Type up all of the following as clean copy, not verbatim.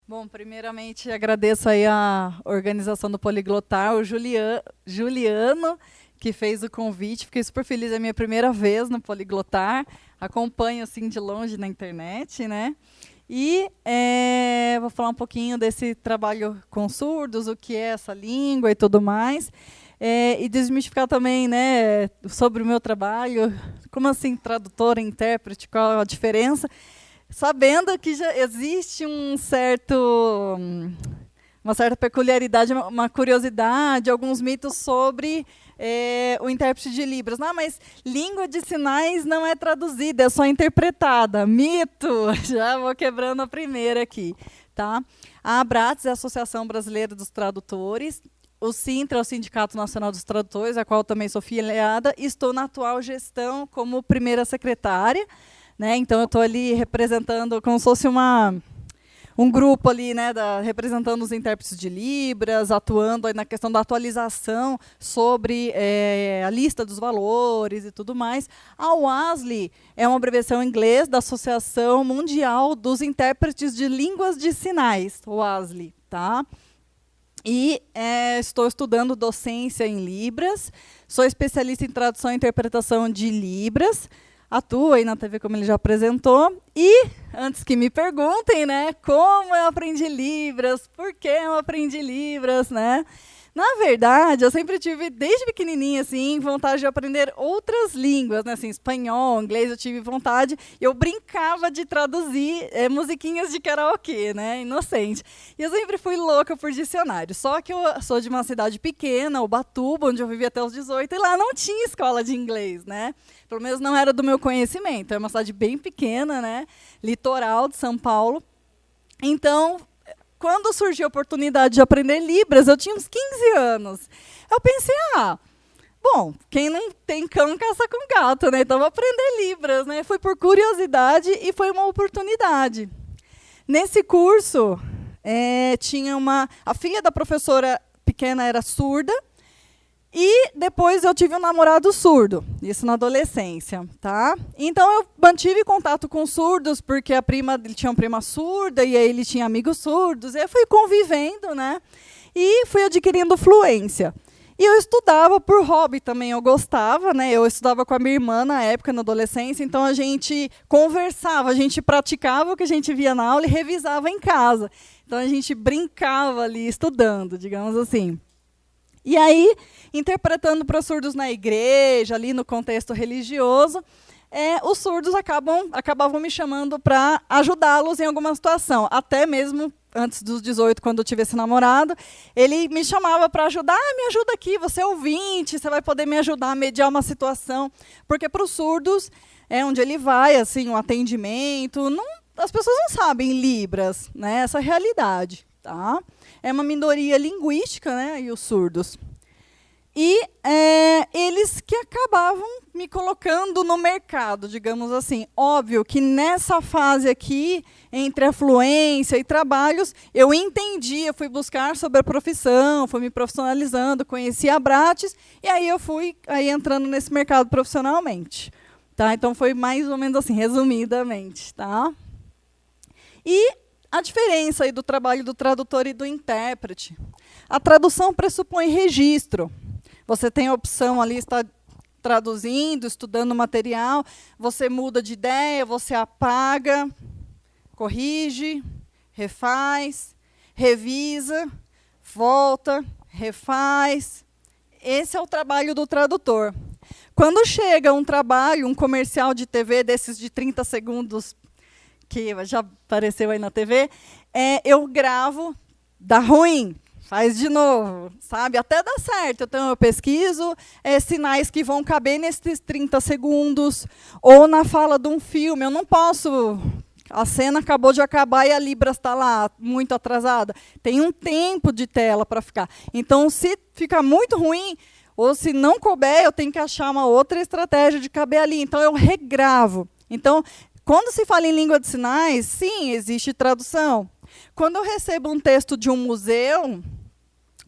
Bom, primeiramente agradeço aí a organização do Poliglotar, o Juliano, que fez o convite. Fiquei super feliz, é a minha primeira vez no Poliglotar. Acompanho assim de longe na internet, né? E vou falar um pouquinho desse trabalho com surdos, o que é essa língua e tudo mais. E desmistificar também, né, sobre o meu trabalho, como assim tradutora, intérprete, qual a diferença. Sabendo que já existe uma certa peculiaridade, uma curiosidade, alguns mitos sobre o intérprete de Libras. Não, mas língua de sinais não é traduzida, é só interpretada. Mito! Já vou quebrando a primeira aqui. Tá? A ABRATS é a Associação Brasileira dos Tradutores. O Sintra é o Sindicato Nacional dos Tradutores, a qual também sou filiada. E estou na atual gestão como primeira secretária. Né? Então, eu estou ali representando, como se fosse um grupo ali, né, representando os intérpretes de Libras, atuando aí na questão da atualização sobre a lista dos valores e tudo mais. A WASL é uma abreviação em inglês da Associação Mundial dos Intérpretes de Línguas de Sinais, WASL. Tá? E estou estudando docência em Libras, sou especialista em tradução e interpretação de Libras, atuo aí na TV, como ele já apresentou. E, antes que me perguntem, né, como eu aprendi Libras, por que eu aprendi Libras, né? Na verdade, eu sempre tive, desde pequenininha, assim, vontade de aprender outras línguas, né, assim, espanhol, inglês, eu tive vontade. Eu brincava de traduzir musiquinhas de karaokê, né, inocente. E eu sempre fui louca por dicionário. Só que eu sou de uma cidade pequena, Ubatuba, onde eu vivi até os 18, e lá não tinha escola de inglês, né? Pelo menos não era do meu conhecimento. É uma cidade bem pequena, né, litoral de São Paulo. Então, quando surgiu a oportunidade de aprender Libras, eu tinha uns 15 anos. Eu pensei, bom, quem não tem cão caça com gato, né? Então vou aprender Libras, né? Foi por curiosidade e foi uma oportunidade. Nesse curso, tinha a filha da professora pequena era surda, e depois eu tive um namorado surdo, isso na adolescência, tá? Então eu mantive contato com surdos, porque ele tinha uma prima surda, e aí ele tinha amigos surdos, e eu fui convivendo, né? E fui adquirindo fluência. E eu estudava por hobby também, eu gostava, né? Eu estudava com a minha irmã na época, na adolescência, então a gente conversava, a gente praticava o que a gente via na aula e revisava em casa. Então a gente brincava ali, estudando, digamos assim. E aí, interpretando para os surdos na igreja, ali no contexto religioso, os surdos acabavam me chamando para ajudá-los em alguma situação. Até mesmo antes dos 18, quando eu tive esse namorado, ele me chamava para ajudar. Me ajuda aqui, você é ouvinte, você vai poder me ajudar a mediar uma situação. Porque para os surdos, onde ele vai, assim, um atendimento, as pessoas não sabem Libras, né, essa realidade. Tá? É uma minoria linguística, né, e os surdos. E eles que acabavam me colocando no mercado, digamos assim. Óbvio que nessa fase aqui, entre a fluência e trabalhos, eu entendi, eu fui buscar sobre a profissão, fui me profissionalizando, conheci a ABRATS, e aí eu fui entrando nesse mercado profissionalmente. Tá? Então, foi mais ou menos assim, resumidamente. Tá? E a diferença aí do trabalho do tradutor e do intérprete. A tradução pressupõe registro. Você tem a opção ali, está traduzindo, estudando o material, você muda de ideia, você apaga, corrige, refaz, revisa, volta, refaz. Esse é o trabalho do tradutor. Quando chega um trabalho, um comercial de TV desses de 30 segundos, que já apareceu aí na TV, eu gravo, dá ruim, faz de novo, sabe? Até dá certo. Então, eu pesquiso sinais que vão caber nesses 30 segundos, ou na fala de um filme. Eu não posso... A cena acabou de acabar e a Libras está lá, muito atrasada. Tem um tempo de tela para ficar. Então, se ficar muito ruim, ou se não couber, eu tenho que achar uma outra estratégia de caber ali. Então, eu regravo. Então, quando se fala em língua de sinais, sim, existe tradução. Quando eu recebo um texto de um museu,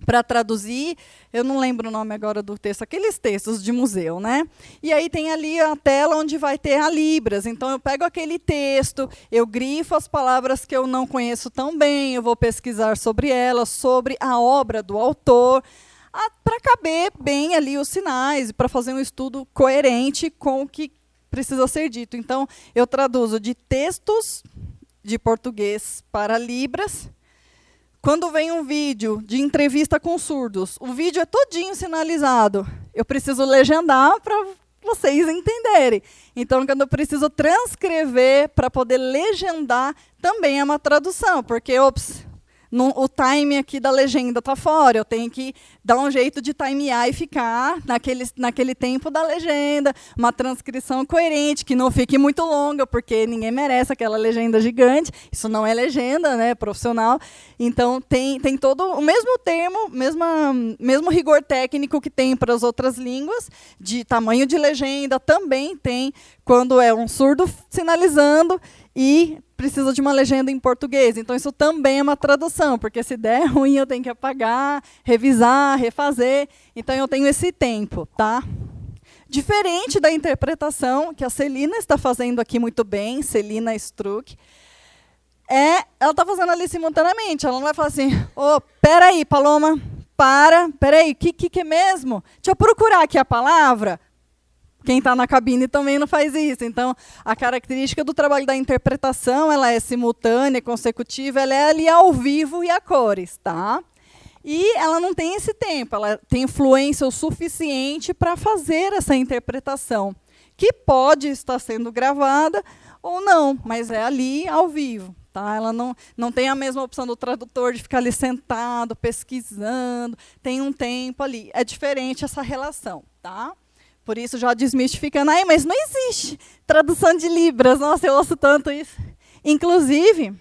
para traduzir, eu não lembro o nome agora do texto, aqueles textos de museu, né? E aí tem ali a tela onde vai ter a Libras. Então, eu pego aquele texto, eu grifo as palavras que eu não conheço tão bem, eu vou pesquisar sobre elas, sobre a obra do autor, para caber bem ali os sinais, para fazer um estudo coerente com o que precisa ser dito. Então, eu traduzo de textos de português para Libras. Quando vem um vídeo de entrevista com surdos, o vídeo é todinho sinalizado. Eu preciso legendar para vocês entenderem. Então, quando eu preciso transcrever para poder legendar, também é uma tradução, porque, o time aqui da legenda está fora, eu tenho que dar um jeito de timear e ficar naquele tempo da legenda, uma transcrição coerente, que não fique muito longa, porque ninguém merece aquela legenda gigante, isso não é legenda, né, profissional. Então, tem todo o mesmo termo, mesmo rigor técnico que tem para as outras línguas, de tamanho de legenda, também tem quando é um surdo sinalizando e precisa de uma legenda em português. Então, isso também é uma tradução, porque se der ruim, eu tenho que apagar, revisar, refazer. Então, eu tenho esse tempo, tá? Diferente da interpretação que a Celina está fazendo aqui muito bem, Celina Struck, ela está fazendo ali simultaneamente. Ela não vai falar assim, peraí, Paloma, peraí, o que é mesmo? Deixa eu procurar aqui a palavra. Quem está na cabine também não faz isso. Então, a característica do trabalho da interpretação, ela é simultânea, consecutiva, ela é ali ao vivo e a cores, tá? E ela não tem esse tempo, ela tem influência o suficiente para fazer essa interpretação, que pode estar sendo gravada ou não, mas é ali ao vivo. Tá? Ela não tem a mesma opção do tradutor de ficar ali sentado, pesquisando, tem um tempo ali. É diferente essa relação, tá? Por isso, já desmistificando, mas não existe tradução de Libras. Nossa, eu ouço tanto isso. Inclusive,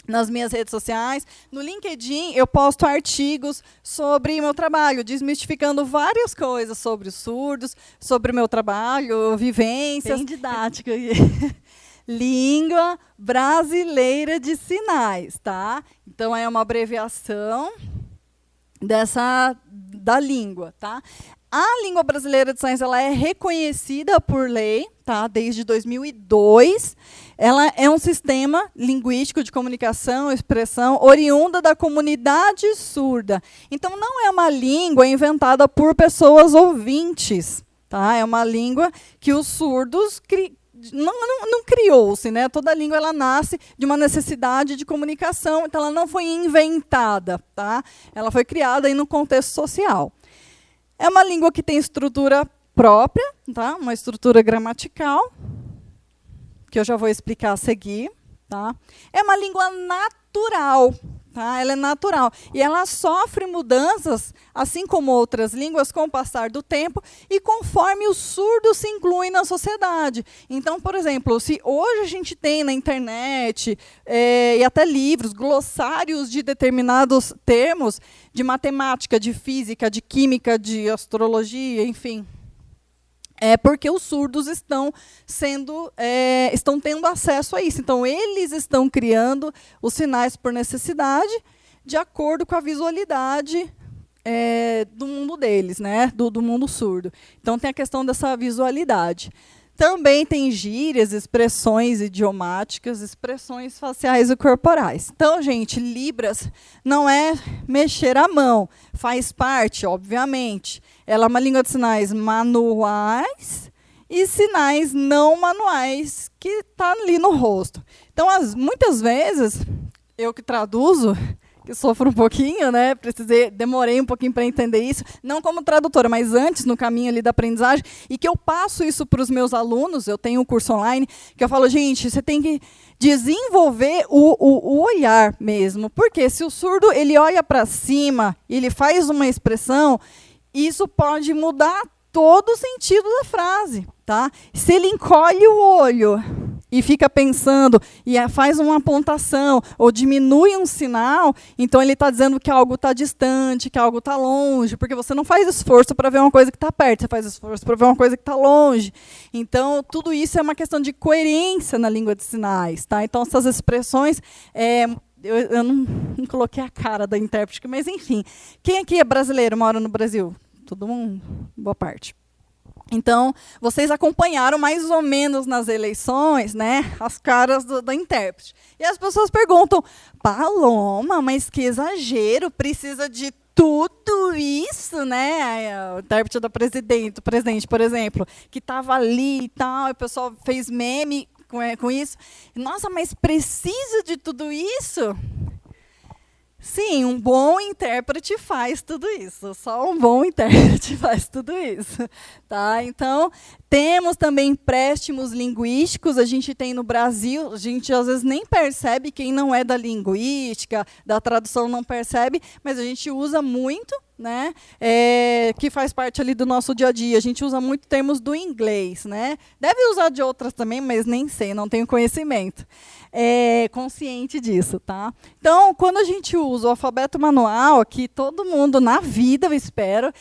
nas minhas redes sociais, no LinkedIn, eu posto artigos sobre meu trabalho, desmistificando várias coisas sobre os surdos, sobre o meu trabalho, vivências. Bem didático. Língua Brasileira de Sinais, tá? Então, é uma abreviação da língua, tá? A língua brasileira de sinais, ela é reconhecida por lei, tá? Desde 2002. Ela é um sistema linguístico de comunicação, expressão, oriunda da comunidade surda. Então, não é uma língua inventada por pessoas ouvintes, tá? É uma língua que os surdos não criou-se, né? Toda língua ela nasce de uma necessidade de comunicação, então ela não foi inventada, tá? Ela foi criada aí no contexto social. É uma língua que tem estrutura própria, tá? Uma estrutura gramatical, que eu já vou explicar a seguir. Tá? É uma língua natural. Tá? Ela é natural. E ela sofre mudanças, assim como outras línguas, com o passar do tempo e conforme os surdos se incluem na sociedade. Então, por exemplo, se hoje a gente tem na internet e até livros, glossários de determinados termos, de matemática, de física, de química, de astrologia, enfim, é porque os surdos estão tendo acesso a isso. Então, eles estão criando os sinais por necessidade, de acordo com a visualidade do mundo deles, né? do mundo surdo. Então, tem a questão dessa visualidade. Também tem gírias, expressões idiomáticas, expressões faciais e corporais. Então, gente, Libras não é mexer a mão. Faz parte, obviamente. Ela é uma língua de sinais manuais e sinais não manuais, que está ali no rosto. Então, muitas vezes, eu que traduzo, que sofro um pouquinho, né? Demorei um pouquinho para entender isso, não como tradutora, mas antes, no caminho ali da aprendizagem, e que eu passo isso para os meus alunos. Eu tenho um curso online, que eu falo, gente, você tem que desenvolver o olhar mesmo, porque se o surdo ele olha para cima, ele faz uma expressão, isso pode mudar todo o sentido da frase. Tá? Se ele encolhe o olho e fica pensando, e faz uma apontação, ou diminui um sinal, então ele está dizendo que algo está distante, que algo está longe, porque você não faz esforço para ver uma coisa que está perto, você faz esforço para ver uma coisa que está longe. Então, tudo isso é uma questão de coerência na língua de sinais. Tá? Então, essas expressões, Eu não coloquei a cara da intérprete, mas enfim. Quem aqui é brasileiro, mora no Brasil? Todo mundo? Boa parte. Então, vocês acompanharam mais ou menos nas eleições, né, as caras da intérprete. E as pessoas perguntam, Paloma, mas que exagero, precisa de tudo isso, né? O intérprete do presidente, por exemplo, que estava ali e tal, e o pessoal fez meme com isso. Nossa, mas precisa de tudo isso? Sim, um bom intérprete faz tudo isso. Só um bom intérprete faz tudo isso. Tá? Então, temos também empréstimos linguísticos. A gente tem no Brasil, a gente às vezes nem percebe, quem não é da linguística, da tradução não percebe, mas a gente usa muito, né? Que faz parte ali do nosso dia a dia. A gente usa muito termos do inglês, né? Deve usar de outras também, mas nem sei, não tenho conhecimento. Consciente disso, tá? Então, quando a gente usa o alfabeto manual, aqui todo mundo na vida, eu espero,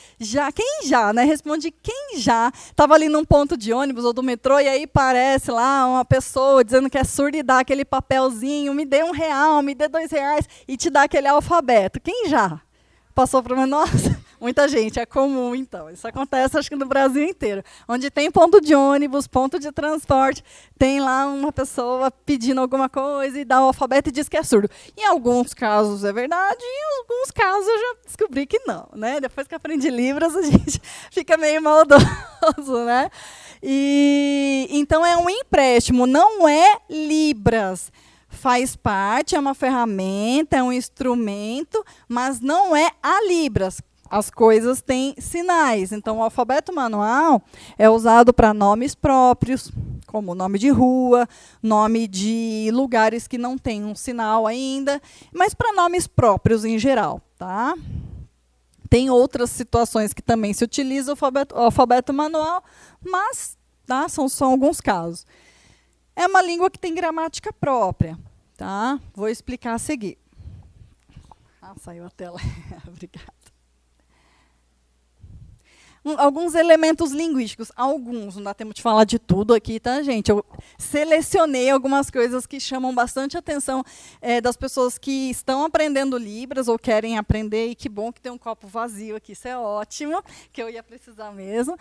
quem já, né? Responde quem já estava ali num ponto de ônibus ou do metrô e aí parece lá uma pessoa dizendo que é surda e dá aquele papelzinho, me dê R$1, me dê R$2 e te dá aquele alfabeto. Quem já passou por uma... Nossa, muita gente, é comum, então. Isso acontece, acho que no Brasil inteiro. Onde tem ponto de ônibus, ponto de transporte, tem lá uma pessoa pedindo alguma coisa e dá o alfabeto e diz que é surdo. Em alguns casos é verdade, em alguns casos eu já descobri que não, né? Depois que aprendi Libras, a gente fica meio maldoso, né? Então, é um empréstimo, não é Libras. Faz parte, é uma ferramenta, é um instrumento, mas não é a Libras. As coisas têm sinais. Então, o alfabeto manual é usado para nomes próprios, como nome de rua, nome de lugares que não têm um sinal ainda, mas para nomes próprios em geral. Tá? Tem outras situações que também se utiliza o alfabeto manual, mas tá, são só alguns casos. É uma língua que tem gramática própria. Tá? Vou explicar a seguir. Saiu a tela. Obrigada. Alguns elementos linguísticos. Alguns, não dá tempo de falar de tudo aqui, tá, gente? Eu selecionei algumas coisas que chamam bastante atenção das pessoas que estão aprendendo Libras ou querem aprender. E que bom que tem um copo vazio aqui. Isso é ótimo, que eu ia precisar mesmo.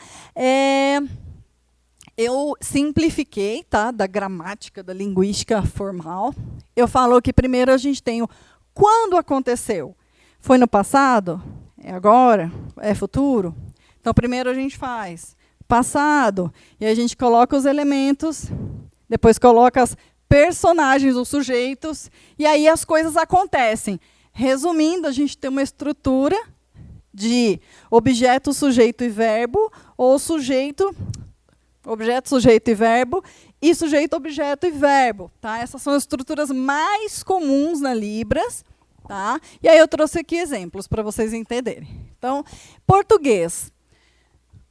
Eu simplifiquei, tá, da gramática, da linguística formal. Eu falo que primeiro a gente tem o quando aconteceu. Foi no passado? É agora? É futuro? Então, primeiro a gente faz passado. E aí a gente coloca os elementos, depois coloca as personagens, os sujeitos, e aí as coisas acontecem. Resumindo, a gente tem uma estrutura de objeto, sujeito e verbo, ou sujeito... Objeto, sujeito e verbo, e sujeito, objeto e verbo. Tá? Essas são as estruturas mais comuns na Libras. Tá? E aí eu trouxe aqui exemplos para vocês entenderem. Então, português.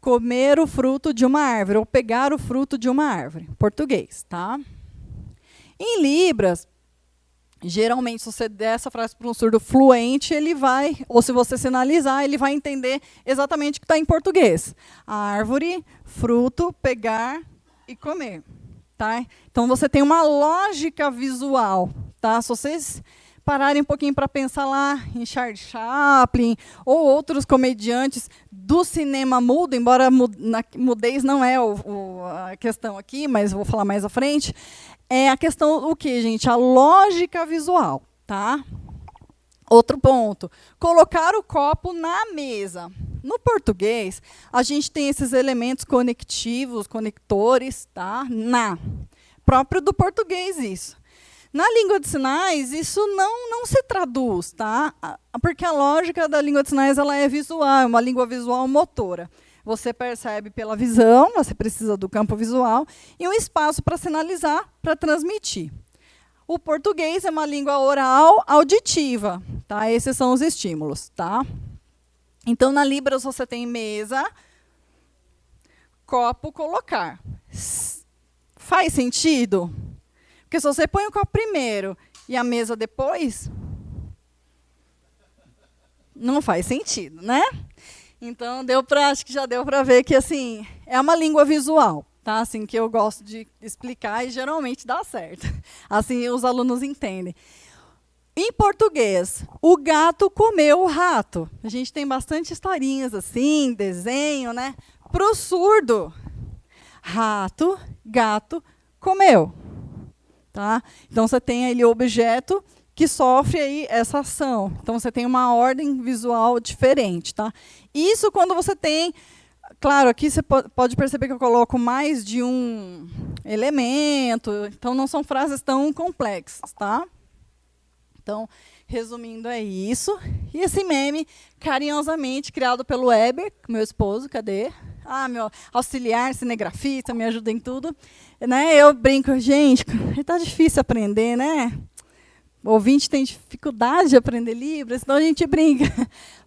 Comer o fruto de uma árvore, ou pegar o fruto de uma árvore. Português. Tá? Em Libras, geralmente, se você der essa frase para um surdo fluente, ele vai, ou se você sinalizar, ele vai entender exatamente o que está em português. A árvore, fruto, pegar e comer. Tá? Então, você tem uma lógica visual. Tá? Se vocês pararem um pouquinho para pensar lá em Charles Chaplin ou outros comediantes do cinema mudo, embora mudez não é a questão aqui, mas vou falar mais à frente, é a questão o quê, gente? A lógica visual. Tá? Outro ponto, colocar o copo na mesa. No português, a gente tem esses elementos conectivos, conectores, tá? Próprio do português isso. Na língua de sinais, isso não se traduz, tá? Porque a lógica da língua de sinais ela é visual, é uma língua visual motora. Você percebe pela visão, você precisa do campo visual, e um espaço para sinalizar, para transmitir. O português é uma língua oral auditiva, tá? Esses são os estímulos, tá? Então, na Libras, você tem mesa, copo, colocar. Faz sentido? Porque se você põe o copo primeiro e a mesa depois, não faz sentido, né? Então, acho que já deu para ver que assim, é uma língua visual, tá? Assim, que eu gosto de explicar e geralmente dá certo. Assim, os alunos entendem. Em português, o gato comeu o rato. A gente tem bastante historinhas assim, desenho, né? Para o surdo, rato, gato, comeu. Tá? Então, você tem ali o objeto que sofre aí essa ação. Então, você tem uma ordem visual diferente. Tá? Isso quando você tem... Claro, aqui você pode perceber que eu coloco mais de um elemento. Então, não são frases tão complexas. Tá? Então, resumindo, é isso. E esse meme, carinhosamente, criado pelo Weber, meu esposo, cadê? Ah, meu auxiliar, cinegrafista, me ajuda em tudo. Né? Eu brinco, gente, está difícil aprender, né? O ouvinte tem dificuldade de aprender Libras, então a gente brinca.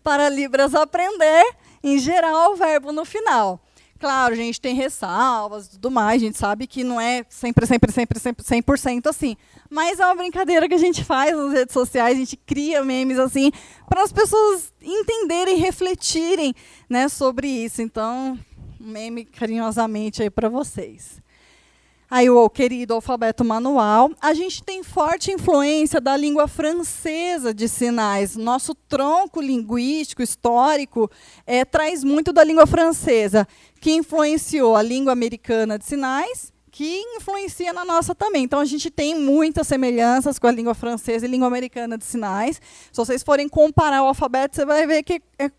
Para Libras aprender, em geral, o verbo no final. Claro, a gente tem ressalvas e tudo mais, a gente sabe que não é sempre 100% assim. Mas é uma brincadeira que a gente faz nas redes sociais, a gente cria memes assim, para as pessoas entenderem, refletirem, né, sobre isso. Então, um meme carinhosamente aí para vocês. Aí o querido alfabeto manual. A gente tem forte influência da língua francesa de sinais. Nosso tronco linguístico, histórico, traz muito da língua francesa, que influenciou a língua americana de sinais, que influencia na nossa também. Então, a gente tem muitas semelhanças com a língua francesa e língua americana de sinais. Se vocês forem comparar o alfabeto, você vai ver que é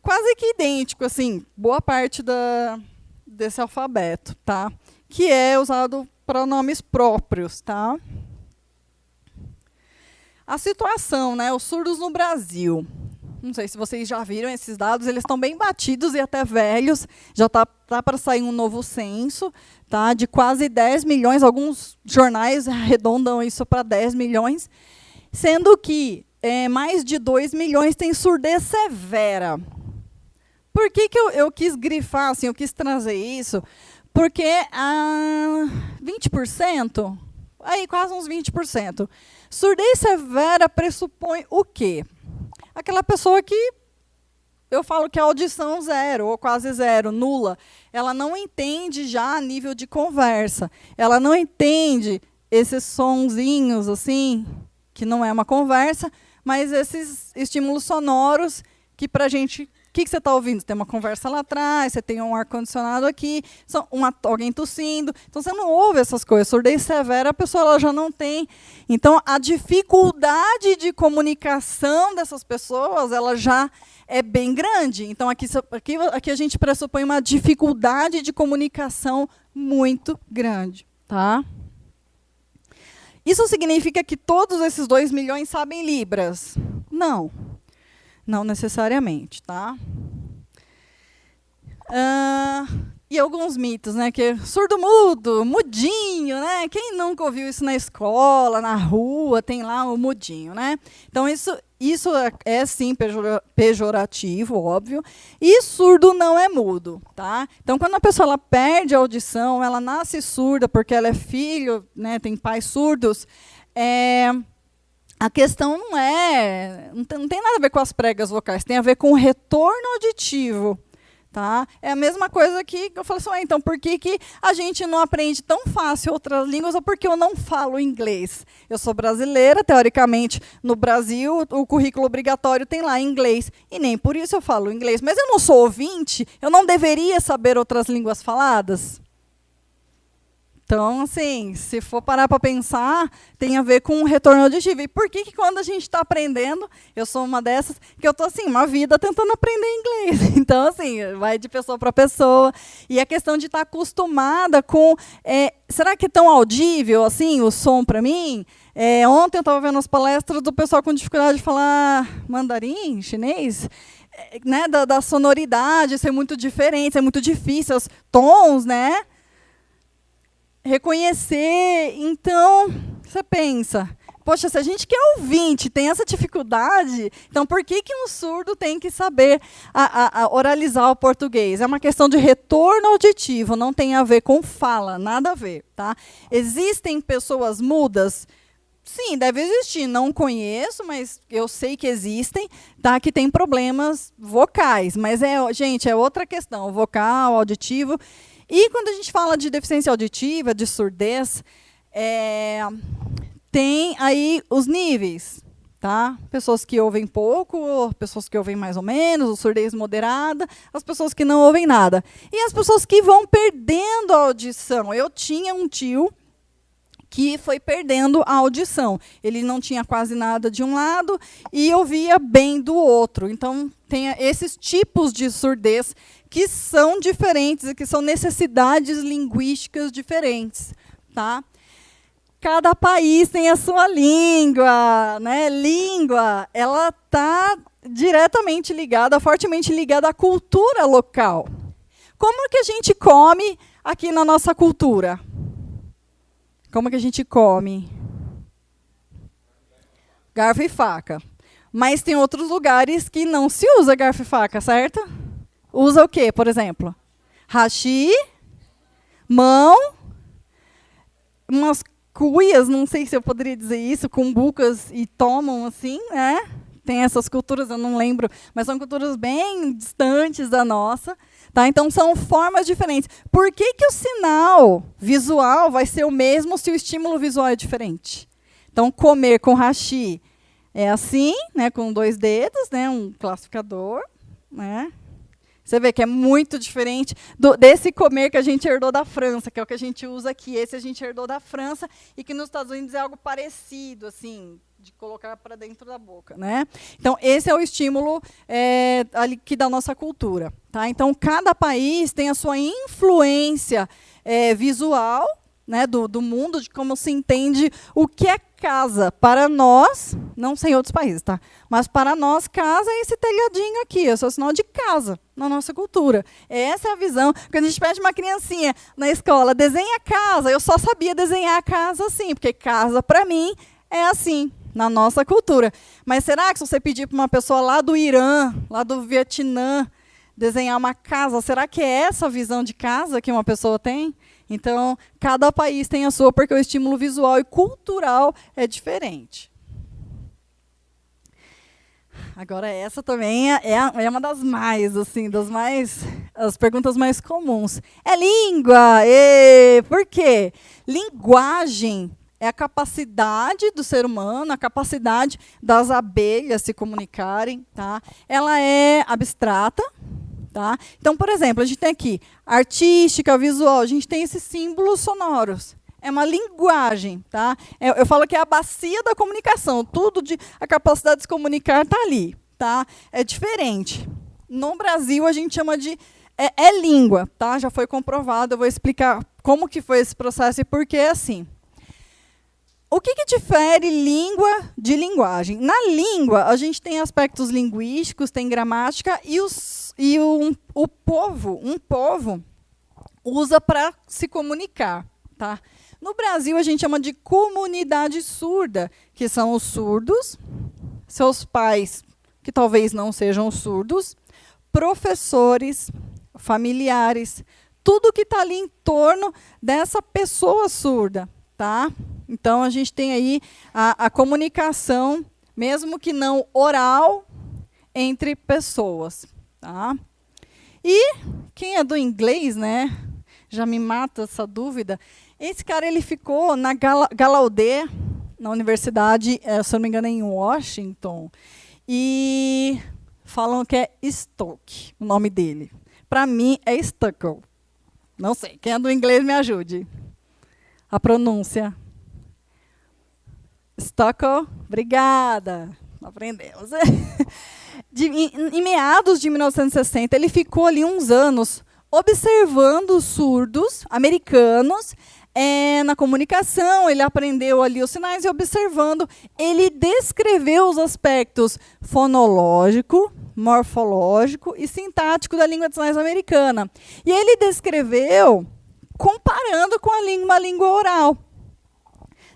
quase que idêntico, assim, boa parte desse alfabeto, tá? Que é usado pronomes próprios, tá? A situação, né? Os surdos no Brasil. Não sei se vocês já viram esses dados, eles estão bem batidos e até velhos. Já tá para sair um novo censo, tá? De quase 10 milhões. Alguns jornais arredondam isso para 10 milhões, sendo que mais de 2 milhões têm surdez severa. Por que eu quis grifar, assim, eu quis trazer isso? Porque 20%, aí quase uns 20%, surdez severa pressupõe o quê? Aquela pessoa que eu falo que a audição zero, ou quase zero, nula, ela não entende já a nível de conversa. Ela não entende esses sonzinhos, assim, que não é uma conversa, mas esses estímulos sonoros que para a gente... O que você está ouvindo? Você tem uma conversa lá atrás, você tem um ar-condicionado aqui, alguém tossindo. Então, você não ouve essas coisas. Surdez severa, a pessoa ela já não tem. Então, a dificuldade de comunicação dessas pessoas ela já é bem grande. Então, aqui a gente pressupõe uma dificuldade de comunicação muito grande. Tá? Isso significa que todos esses 2 milhões sabem Libras? Não. Não necessariamente, tá? E alguns mitos, né? Que surdo-mudo, mudinho, né? Quem nunca ouviu isso na escola, na rua, tem lá o mudinho, né? Então, isso é sim pejorativo, óbvio. E surdo não é mudo, tá? Então, quando a pessoa ela perde a audição, ela nasce surda porque ela é filho, né? Tem pais surdos, a questão não tem nada a ver com as pregas vocais, tem a ver com o retorno auditivo. Tá? É a mesma coisa que eu falo assim, então por que a gente não aprende tão fácil outras línguas ou porque eu não falo inglês? Eu sou brasileira, teoricamente, no Brasil, o currículo obrigatório tem lá inglês, e nem por isso eu falo inglês. Mas eu não sou ouvinte, eu não deveria saber outras línguas faladas? Então, assim, se for parar para pensar, tem a ver com o retorno auditivo. E por que quando a gente está aprendendo, eu sou uma dessas, que eu estou, assim, uma vida tentando aprender inglês. Então, assim, vai de pessoa para pessoa. E a questão de estar acostumada com... será que é tão audível, assim, o som para mim? Ontem eu estava vendo as palestras do pessoal com dificuldade de falar mandarim, chinês, né, da sonoridade ser muito diferente, ser muito difícil, os tons, né? Reconhecer, então, você pensa, poxa, se a gente que é ouvinte tem essa dificuldade, então por que um surdo tem que saber oralizar o português? É uma questão de retorno auditivo, não tem a ver com fala, nada a ver. Tá? Existem pessoas mudas? Sim, deve existir, não conheço, mas eu sei que existem, tá? Que tem problemas vocais, mas, gente, é outra questão, vocal, auditivo. E quando a gente fala de deficiência auditiva, de surdez, tem aí os níveis, tá? Pessoas que ouvem pouco, pessoas que ouvem mais ou menos, surdez moderada, as pessoas que não ouvem nada. E as pessoas que vão perdendo a audição. Eu tinha um tio que foi perdendo a audição. Ele não tinha quase nada de um lado e ouvia bem do outro. Então, tem esses tipos de surdez que são diferentes e que são necessidades linguísticas diferentes, tá? Cada país tem a sua língua, né? Língua, ela está diretamente ligada, fortemente ligada à cultura local. Como que a gente come aqui na nossa cultura? Como que a gente come? Garfo e faca. Mas tem outros lugares que não se usa garfo e faca, certo? Usa o quê, por exemplo? Hashi, mão, umas cuias, não sei se eu poderia dizer isso, cumbucas e tomam assim, né? Tem essas culturas, eu não lembro, mas são culturas bem distantes da nossa. Tá? Então, são formas diferentes. Por que que o sinal visual vai ser o mesmo se o estímulo visual é diferente? Então, comer com hashi é assim, né, com 2 dedos, né, um classificador. Né? Você vê que é muito diferente desse comer que a gente herdou da França, que é o que a gente usa aqui. Esse a gente herdou da França e que nos Estados Unidos é algo parecido, assim, de colocar para dentro da boca. Né? Então, esse é o estímulo aqui da nossa cultura. Tá? Então, cada país tem a sua influência visual, né, do mundo, de como se entende o que é casa. Para nós, não sei em outros países, tá? Mas para nós, casa é esse telhadinho aqui, esse é o sinal de casa na nossa cultura. Essa é a visão. Quando a gente pede uma criancinha na escola, desenha a casa, eu só sabia desenhar a casa assim, porque casa, para mim, é assim, na nossa cultura. Mas será que se você pedir para uma pessoa lá do Irã, lá do Vietnã, desenhar uma casa, será que é essa a visão de casa que uma pessoa tem? Então, cada país tem a sua, porque o estímulo visual e cultural é diferente. Agora, essa também é uma das mais, assim, as perguntas mais comuns. É língua! Por quê? Linguagem é a capacidade do ser humano, a capacidade das abelhas se comunicarem. Tá? Ela é abstrata. Tá? Então, por exemplo, a gente tem aqui artística, visual, a gente tem esses símbolos sonoros. É uma linguagem. Tá? Eu falo que é a bacia da comunicação. A capacidade de se comunicar está ali. Tá? É diferente. No Brasil, a gente chama de... língua. Tá? Já foi comprovado. Eu vou explicar como que foi esse processo e por que é assim. O que difere língua de linguagem? Na língua, a gente tem aspectos linguísticos, tem gramática, e um povo usa para se comunicar. Tá? No Brasil, a gente chama de comunidade surda, que são os surdos, seus pais, que talvez não sejam surdos, professores, familiares, tudo que está ali em torno dessa pessoa surda. Tá? Então, a gente tem aí a comunicação, mesmo que não oral, entre pessoas. Tá? E quem é do inglês, né, já me mata essa dúvida. Esse cara ele ficou na Gallaudet, na universidade, se eu não me engano, em Washington, e falam que é Stoke, o nome dele. Para mim, é Stucco. Não sei, quem é do inglês me ajude. A pronúncia. Stucco, obrigada. Aprendemos. Em meados de 1960, ele ficou ali uns anos observando os surdos americanos na comunicação. Ele aprendeu ali os sinais e observando. Ele descreveu os aspectos fonológico, morfológico e sintático da língua de sinais americana. E ele descreveu comparando com uma língua oral.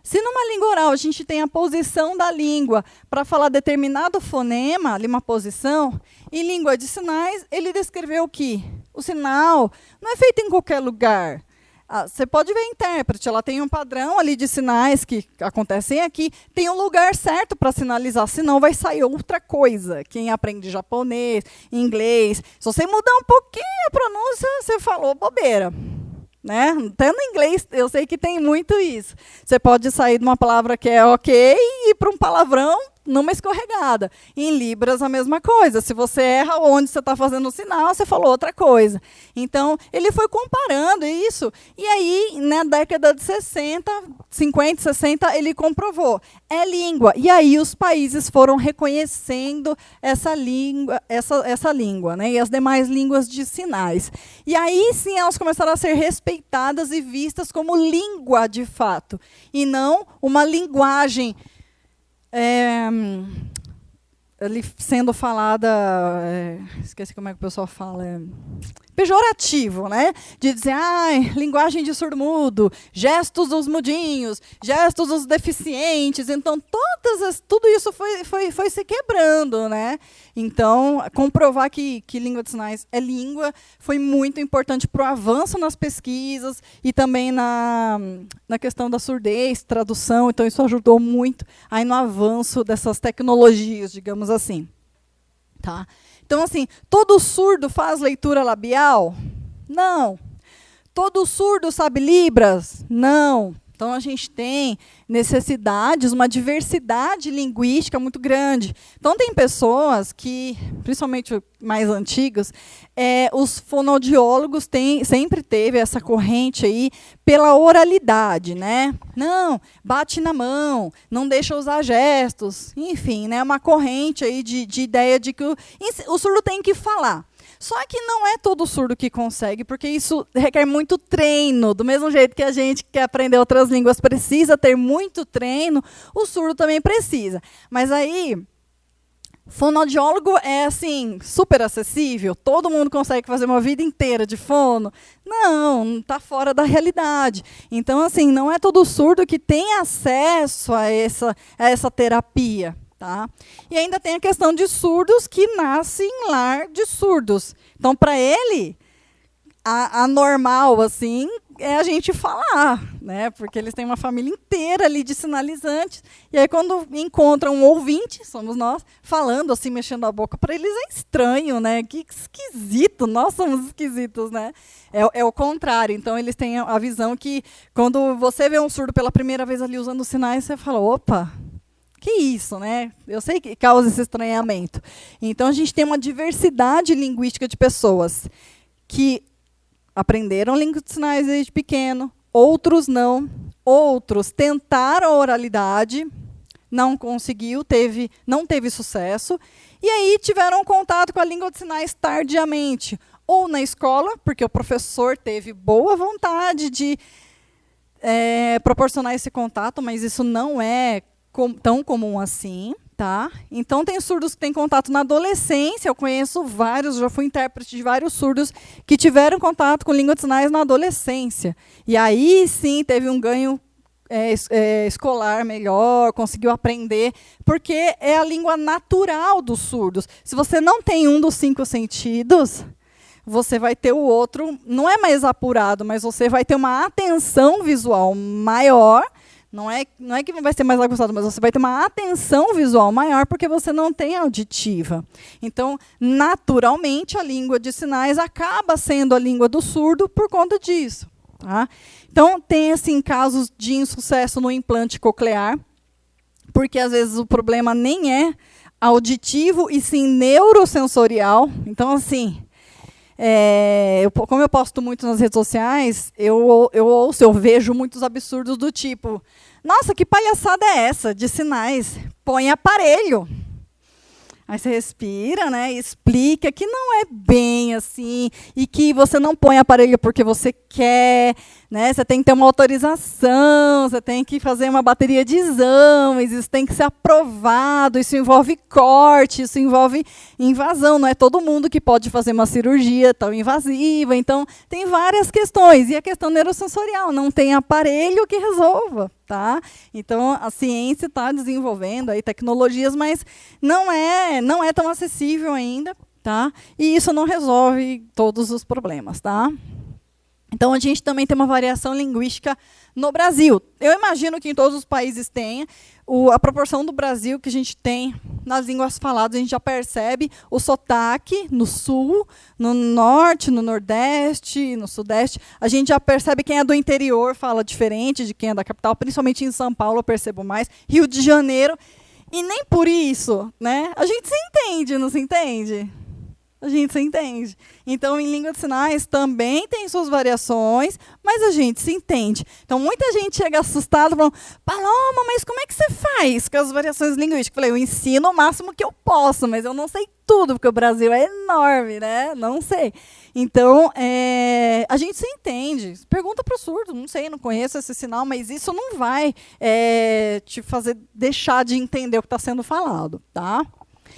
Se numa língua oral a gente tem a posição da língua para falar determinado fonema, ali uma posição, em língua de sinais, ele descreveu que o sinal não é feito em qualquer lugar. Você pode ver a intérprete, ela tem um padrão ali de sinais que acontecem aqui, tem um lugar certo para sinalizar, senão vai sair outra coisa. Quem aprende japonês, inglês, se você mudar um pouquinho a pronúncia, você falou bobeira. né? Até no inglês eu sei que tem muito isso. Você pode sair de uma palavra que é ok e ir para um palavrão numa escorregada. Em Libras, a mesma coisa. Se você erra onde você está fazendo o sinal, você falou outra coisa. Então, ele foi comparando isso. E aí, na década de 60, 50, 60, ele comprovou. É língua. E aí os países foram reconhecendo essa língua, né? E as demais línguas de sinais. E aí, sim, elas começaram a ser respeitadas e vistas como língua, de fato. E não uma linguagem ali sendo falada, esqueci como é que o pessoal fala, pejorativo, né? De dizer, linguagem de surdo-mudo, gestos dos mudinhos, gestos dos deficientes. Então, tudo isso foi se quebrando, né? Então, comprovar que língua de sinais é língua foi muito importante para o avanço nas pesquisas e também na questão da surdez, tradução. Então, isso ajudou muito aí no avanço dessas tecnologias, digamos assim. Tá? Então, assim, todo surdo faz leitura labial? Não. Todo surdo sabe Libras? Não. Então, a gente tem necessidades, uma diversidade linguística muito grande. Então, tem pessoas que, principalmente mais antigas, os fonoaudiólogos sempre teve essa corrente aí pela oralidade, né? Não, bate na mão, não deixa usar gestos, enfim, né? Uma corrente aí de ideia de que o surdo tem que falar. Só que não é todo surdo que consegue, porque isso requer muito treino. Do mesmo jeito que a gente que quer aprender outras línguas precisa ter muito treino, o surdo também precisa. Mas aí, fonoaudiólogo é assim, super acessível, todo mundo consegue fazer uma vida inteira de fono. Não, está fora da realidade. Então, assim, não é todo surdo que tem acesso a essa terapia. Tá? E ainda tem a questão de surdos que nascem em lar de surdos. Então, para ele, a normal assim, é a gente falar, né? Porque eles têm uma família inteira ali de sinalizantes. E aí, quando encontram um ouvinte, somos nós, falando assim, mexendo a boca, para eles é estranho, né? Que esquisito, nós somos esquisitos, né? É o contrário. Então, eles têm a visão que, quando você vê um surdo pela primeira vez ali usando sinais, você fala, opa, que isso, né? Eu sei que causa esse estranhamento. Então, a gente tem uma diversidade linguística de pessoas que aprenderam língua de sinais desde pequeno, outros não, outros tentaram a oralidade, não conseguiu, não teve sucesso, e aí tiveram contato com a língua de sinais tardiamente, ou na escola, porque o professor teve boa vontade de proporcionar esse contato, mas isso não é tão comum assim, tá? Então, tem surdos que têm contato na adolescência. Eu conheço vários, já fui intérprete de vários surdos que tiveram contato com língua de sinais na adolescência. E aí, sim, teve um ganho escolar melhor, conseguiu aprender, porque é a língua natural dos surdos. Se você não tem um dos 5 sentidos, você vai ter o outro, não é mais apurado, mas você vai ter uma atenção visual maior. Não é que vai ser mais aguçado, mas você vai ter uma atenção visual maior porque você não tem auditiva. Então, naturalmente, a língua de sinais acaba sendo a língua do surdo por conta disso. Tá? Então, tem assim, casos de insucesso no implante coclear, porque às vezes o problema nem é auditivo e sim neurosensorial. Então, assim, como eu posto muito nas redes sociais, eu vejo muitos absurdos do tipo, nossa, que palhaçada é essa de sinais? Põe aparelho. Aí você respira, né, e explica que não é bem assim, e que você não põe aparelho porque você quer, né, você tem que ter uma autorização, você tem que fazer uma bateria de exames, isso tem que ser aprovado, isso envolve corte, isso envolve invasão, não é todo mundo que pode fazer uma cirurgia tão invasiva, então tem várias questões, e a questão neurosensorial, não tem aparelho que resolva. Tá? Então, a ciência está desenvolvendo aí tecnologias, mas não é tão acessível ainda, tá? E isso não resolve todos os problemas. Tá? Então, a gente também tem uma variação linguística no Brasil. Eu imagino que em todos os países tenha. A proporção do Brasil que a gente tem nas línguas faladas, a gente já percebe o sotaque no sul, no norte, no nordeste, no sudeste. A gente já percebe quem é do interior fala diferente de quem é da capital, principalmente em São Paulo eu percebo mais. Rio de Janeiro. E nem por isso, né? A gente se entende, não se entende? A gente se entende. Então, em língua de sinais também tem suas variações, mas a gente se entende. Então, muita gente chega assustada, falando, Paloma, mas como é que você faz com as variações linguísticas? Eu falei, eu ensino o máximo que eu posso, mas eu não sei tudo, porque o Brasil é enorme, né? Não sei. Então, a gente se entende. Pergunta para o surdo, não sei, não conheço esse sinal, mas isso não vai te fazer deixar de entender o que está sendo falado, tá?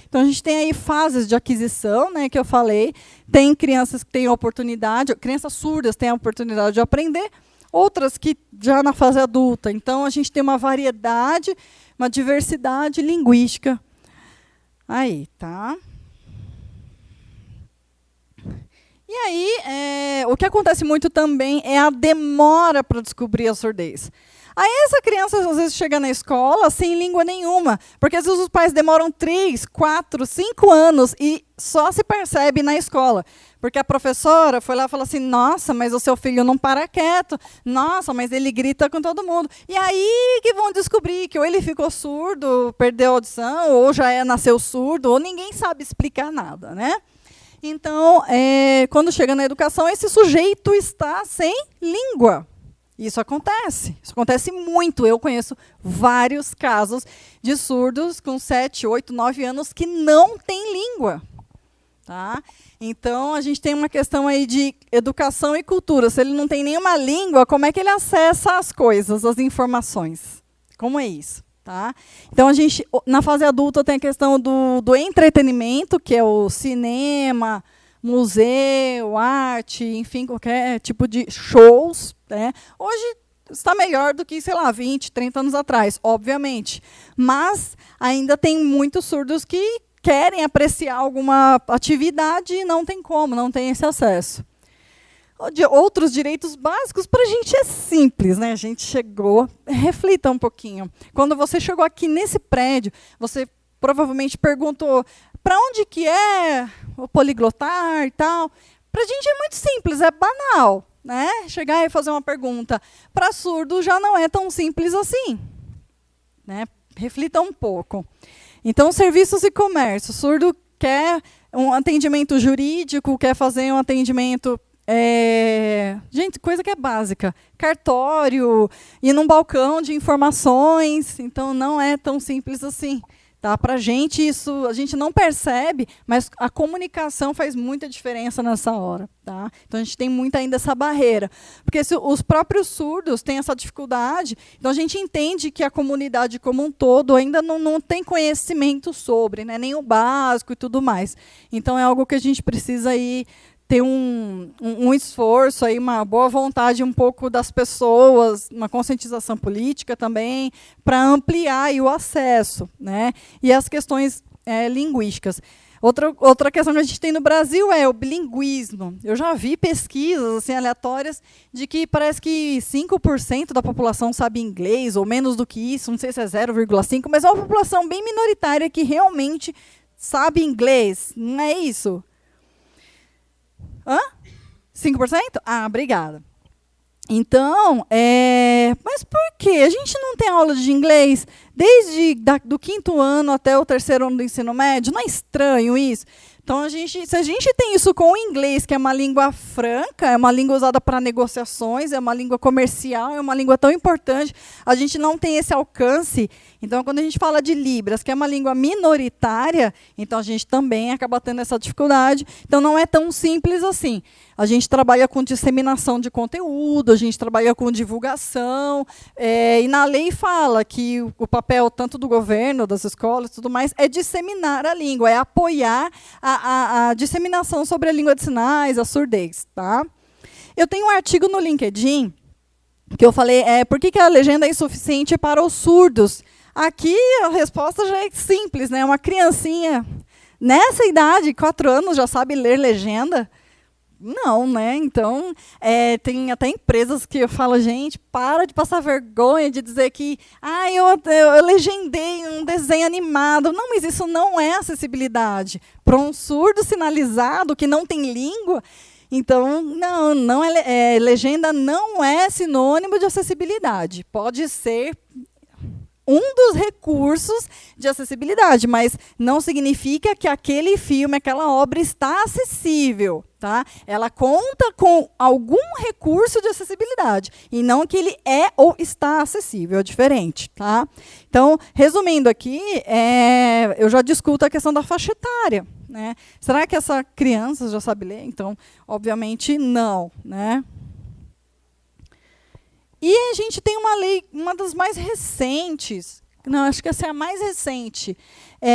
Então, a gente tem aí fases de aquisição, né, que eu falei. Tem crianças que têm oportunidade, crianças surdas têm a oportunidade de aprender, outras que já na fase adulta. Então, a gente tem uma variedade, uma diversidade linguística. Aí, tá? E aí, o que acontece muito também é a demora para descobrir a surdez. Aí essa criança, às vezes, chega na escola sem língua nenhuma, porque às vezes os pais demoram 3, 4, 5 anos e só se percebe na escola. Porque a professora foi lá e falou assim, nossa, mas o seu filho não para quieto, nossa, mas ele grita com todo mundo. E aí que vão descobrir que ou ele ficou surdo, perdeu a audição, ou já nasceu surdo, ou ninguém sabe explicar nada, né? Então, quando chega na educação, esse sujeito está sem língua. Isso acontece muito. Eu conheço vários casos de surdos com 7, 8, 9 anos que não têm língua. Tá? Então, a gente tem uma questão aí de educação e cultura. Se ele não tem nenhuma língua, como é que ele acessa as coisas, as informações? Como é isso? Tá? Então, a gente, na fase adulta, tem a questão do entretenimento, que é o cinema, museu, arte, enfim, qualquer tipo de shows, né? Hoje está melhor do que, sei lá, 20, 30 anos atrás, obviamente. Mas ainda tem muitos surdos que querem apreciar alguma atividade e não tem como, não tem esse acesso. De outros direitos básicos, para a gente é simples, né? A gente chegou, reflita um pouquinho. Quando você chegou aqui nesse prédio, você provavelmente perguntou para onde que é o poliglotar e tal. Para a gente é muito simples, é banal, né? Chegar e fazer uma pergunta. Para surdo já não é tão simples assim, né? Reflita um pouco. Então, serviços e comércio. Surdo quer um atendimento jurídico, quer fazer um atendimento... gente, coisa que é básica. Cartório, ir num balcão de informações. Então, não é tão simples assim. Tá? Para a gente, isso a gente não percebe, mas a comunicação faz muita diferença nessa hora. Tá? Então, a gente tem muito ainda essa barreira. Porque se os próprios surdos têm essa dificuldade, então a gente entende que a comunidade como um todo ainda não tem conhecimento sobre, né? Nem o básico e tudo mais. Então, é algo que a gente precisa ir ter um esforço, aí, uma boa vontade um pouco das pessoas, uma conscientização política também, para ampliar aí o acesso, né? E as questões linguísticas. Outra questão que a gente tem no Brasil é o bilinguismo. Eu já vi pesquisas assim, aleatórias de que parece que 5% da população sabe inglês, ou menos do que isso, não sei se é 0,5%, mas é uma população bem minoritária que realmente sabe inglês. Não é isso? Hã? 5%? Ah, obrigada. Então, mas por quê? A gente não tem aula de inglês desde do 5º ano até o 3º ano do ensino médio? Não é estranho isso? Então, se a gente tem isso com o inglês, que é uma língua franca, é uma língua usada para negociações, é uma língua comercial, é uma língua tão importante, a gente não tem esse alcance. Então, quando a gente fala de Libras, que é uma língua minoritária, então a gente também acaba tendo essa dificuldade. Então, não é tão simples assim. A gente trabalha com disseminação de conteúdo, a gente trabalha com divulgação, e na lei fala que o papel tanto do governo, das escolas e tudo mais, é disseminar a língua, é apoiar a disseminação sobre a língua de sinais, a surdez. Tá? Eu tenho um artigo no LinkedIn que eu falei, por que a legenda é insuficiente para os surdos? Aqui a resposta já é simples, né? Uma criancinha nessa idade, 4 anos, já sabe ler legenda. Não, né? Então, tem até empresas que eu falo, gente, para de passar vergonha de dizer que eu legendei um desenho animado. Não, mas isso não é acessibilidade. Para um surdo sinalizado que não tem língua, então, não legenda não é sinônimo de acessibilidade. Pode ser um dos recursos de acessibilidade, mas não significa que aquele filme, aquela obra está acessível, tá? Ela conta com algum recurso de acessibilidade, e não que ele é ou está acessível, é diferente, tá? Então, resumindo aqui, eu já discuto a questão da faixa etária, né? Será que essa criança já sabe ler? Então, obviamente, não, né? E a gente tem uma lei, uma das mais recentes, não, acho que essa é a mais recente,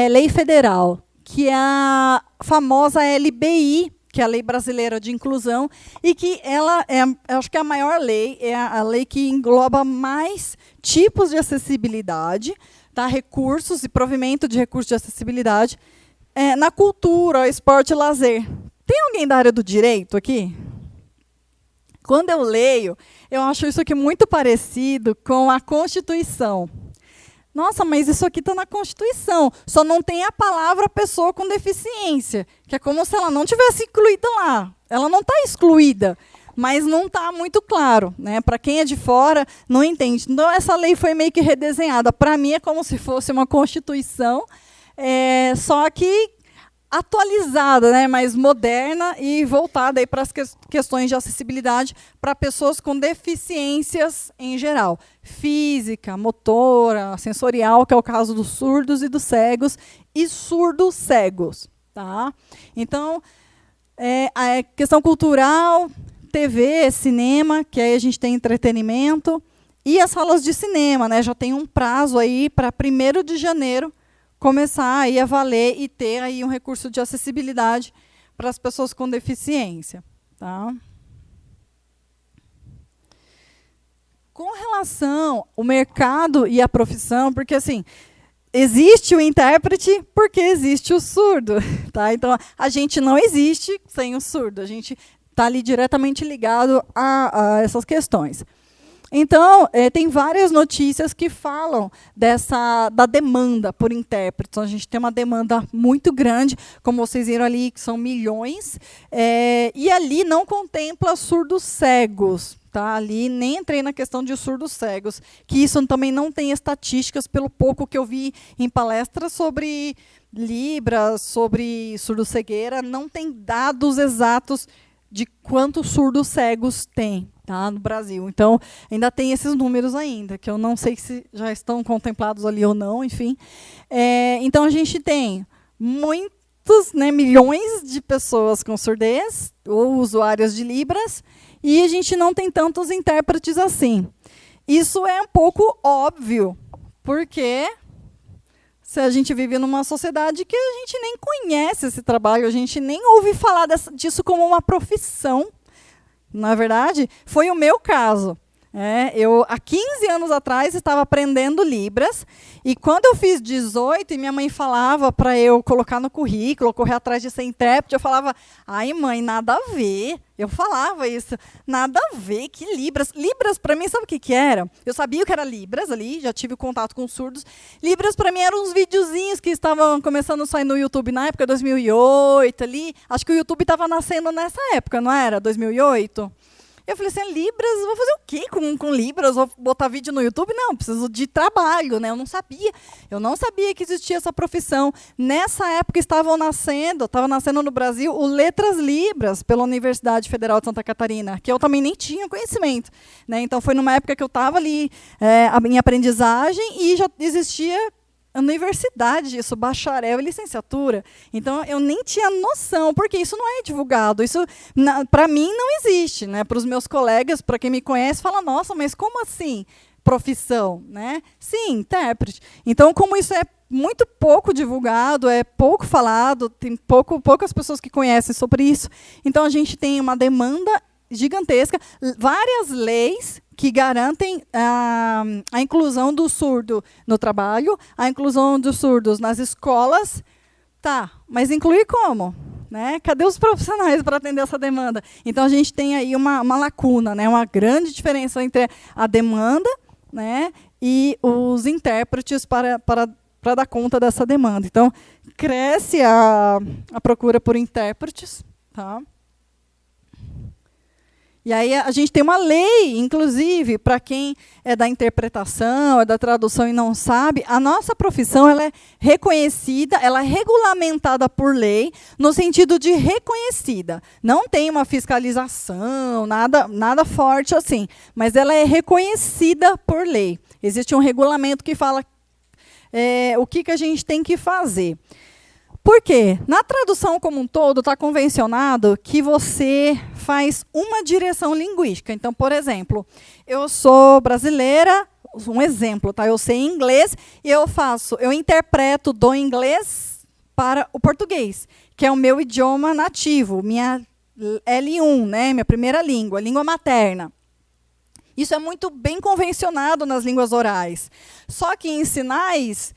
lei federal, que é a famosa LBI, que é a Lei Brasileira de Inclusão, e que ela acho que é a maior lei, é a lei que engloba mais tipos de acessibilidade, tá? Recursos e provimento de recursos de acessibilidade na cultura, esporte e lazer. Tem alguém da área do direito aqui? Quando eu leio, eu acho isso aqui muito parecido com a Constituição. Nossa, mas isso aqui está na Constituição. Só não tem a palavra pessoa com deficiência, que é como se ela não tivesse incluída lá. Ela não está excluída, mas não está muito claro, né? Para quem é de fora, não entende. Então, essa lei foi meio que redesenhada. Para mim, é como se fosse uma Constituição, só que atualizada, né, mais moderna e voltada para as questões de acessibilidade para pessoas com deficiências em geral, física, motora, sensorial, que é o caso dos surdos e dos cegos, e surdos cegos. Tá? Então, a questão cultural, TV, cinema, que aí a gente tem entretenimento, e as salas de cinema, né, já tem um prazo aí para 1º de janeiro, começar aí a valer e ter aí um recurso de acessibilidade para as pessoas com deficiência. Tá? Com relação ao mercado e a profissão, porque assim, existe o intérprete porque existe o surdo. Tá? Então, a gente não existe sem o surdo, a gente está ali diretamente ligado a essas questões. Então, tem várias notícias que falam da demanda por intérpretes. Então, a gente tem uma demanda muito grande, como vocês viram ali, que são milhões, e ali não contempla surdos cegos. Tá? Ali nem entrei na questão de surdos cegos, que isso também não tem estatísticas, pelo pouco que eu vi em palestras sobre Libras, sobre surdo-cegueira, não tem dados exatos de quantos surdos cegos tem, tá, no Brasil. Então, ainda tem esses números ainda, que eu não sei se já estão contemplados ali ou não, enfim. Então, a gente tem muitos, né, milhões de pessoas com surdez, ou usuários de Libras, e a gente não tem tantos intérpretes assim. Isso é um pouco óbvio, porque se a gente vive numa sociedade que a gente nem conhece esse trabalho, a gente nem ouve falar disso como uma profissão. Na verdade, foi o meu caso. Eu, há 15 anos atrás, estava aprendendo Libras, e quando eu fiz 18 e minha mãe falava para eu colocar no currículo, correr atrás de ser intérprete, eu falava, ai mãe, nada a ver. Eu falava isso, nada a ver, que Libras. Libras, para mim, sabe o que era? Eu sabia o que era Libras ali, já tive contato com surdos. Libras, para mim, eram uns videozinhos que estavam começando a sair no YouTube na época, 2008, ali. Acho que o YouTube estava nascendo nessa época, não era? 2008? Eu falei assim, Libras, vou fazer o quê com Libras? Vou botar vídeo no YouTube? Não, preciso de trabalho, né? Eu não sabia que existia essa profissão. Nessa época estava nascendo no Brasil o Letras Libras, pela Universidade Federal de Santa Catarina, que eu também nem tinha conhecimento, né? Então, foi numa época que eu estava ali em aprendizagem e já existia universidade, isso, bacharel e licenciatura. Então, eu nem tinha noção, porque isso não é divulgado. Isso, para mim, não existe. Né? Para os meus colegas, para quem me conhece, fala, nossa, mas como assim profissão? Né? Sim, intérprete. Então, como isso é muito pouco divulgado, é pouco falado, tem poucas pessoas que conhecem sobre isso, então a gente tem uma demanda gigantesca, várias leis que garantem a inclusão do surdo no trabalho, a inclusão dos surdos nas escolas. Tá, mas incluir como? né? Cadê os profissionais para atender essa demanda? Então, a gente tem aí uma lacuna, né? Uma grande diferença entre a demanda, né, e os intérpretes para dar conta dessa demanda. Então, cresce a procura por intérpretes. Tá? E aí a gente tem uma lei, inclusive, para quem é da interpretação, é da tradução e não sabe, a nossa profissão ela é reconhecida, ela é regulamentada por lei, no sentido de reconhecida. Não tem uma fiscalização, nada forte assim, mas ela é reconhecida por lei. Existe um regulamento que fala o que a gente tem que fazer. Por quê? Na tradução como um todo, está convencionado que você faz uma direção linguística. Então, por exemplo, eu sou brasileira, um exemplo, tá? Eu sei inglês e eu interpreto do inglês para o português, que é o meu idioma nativo, minha L1, né? Minha primeira língua materna. Isso é muito bem convencionado nas línguas orais. Só que em sinais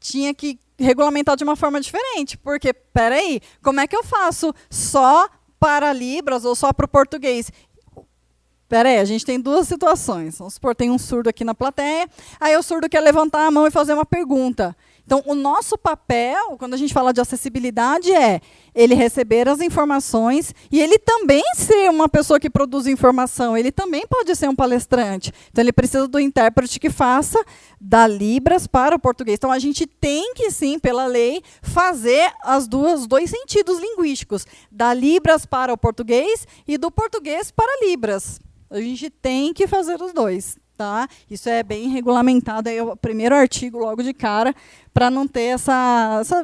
tinha que regulamentar de uma forma diferente, porque, peraí, como é que eu faço só para Libras ou só para o português? Peraí, a gente tem duas situações. Vamos supor, tem um surdo aqui na plateia, aí o surdo quer levantar a mão e fazer uma pergunta. Então, o nosso papel, quando a gente fala de acessibilidade, é ele receber as informações e ele também ser uma pessoa que produz informação, ele também pode ser um palestrante. Então, ele precisa do intérprete que faça da Libras para o português. Então, a gente tem que, sim, pela lei, fazer os dois sentidos linguísticos, da Libras para o português e do português para Libras. A gente tem que fazer os dois. Tá? Isso é bem regulamentado, é o primeiro artigo logo de cara, para não ter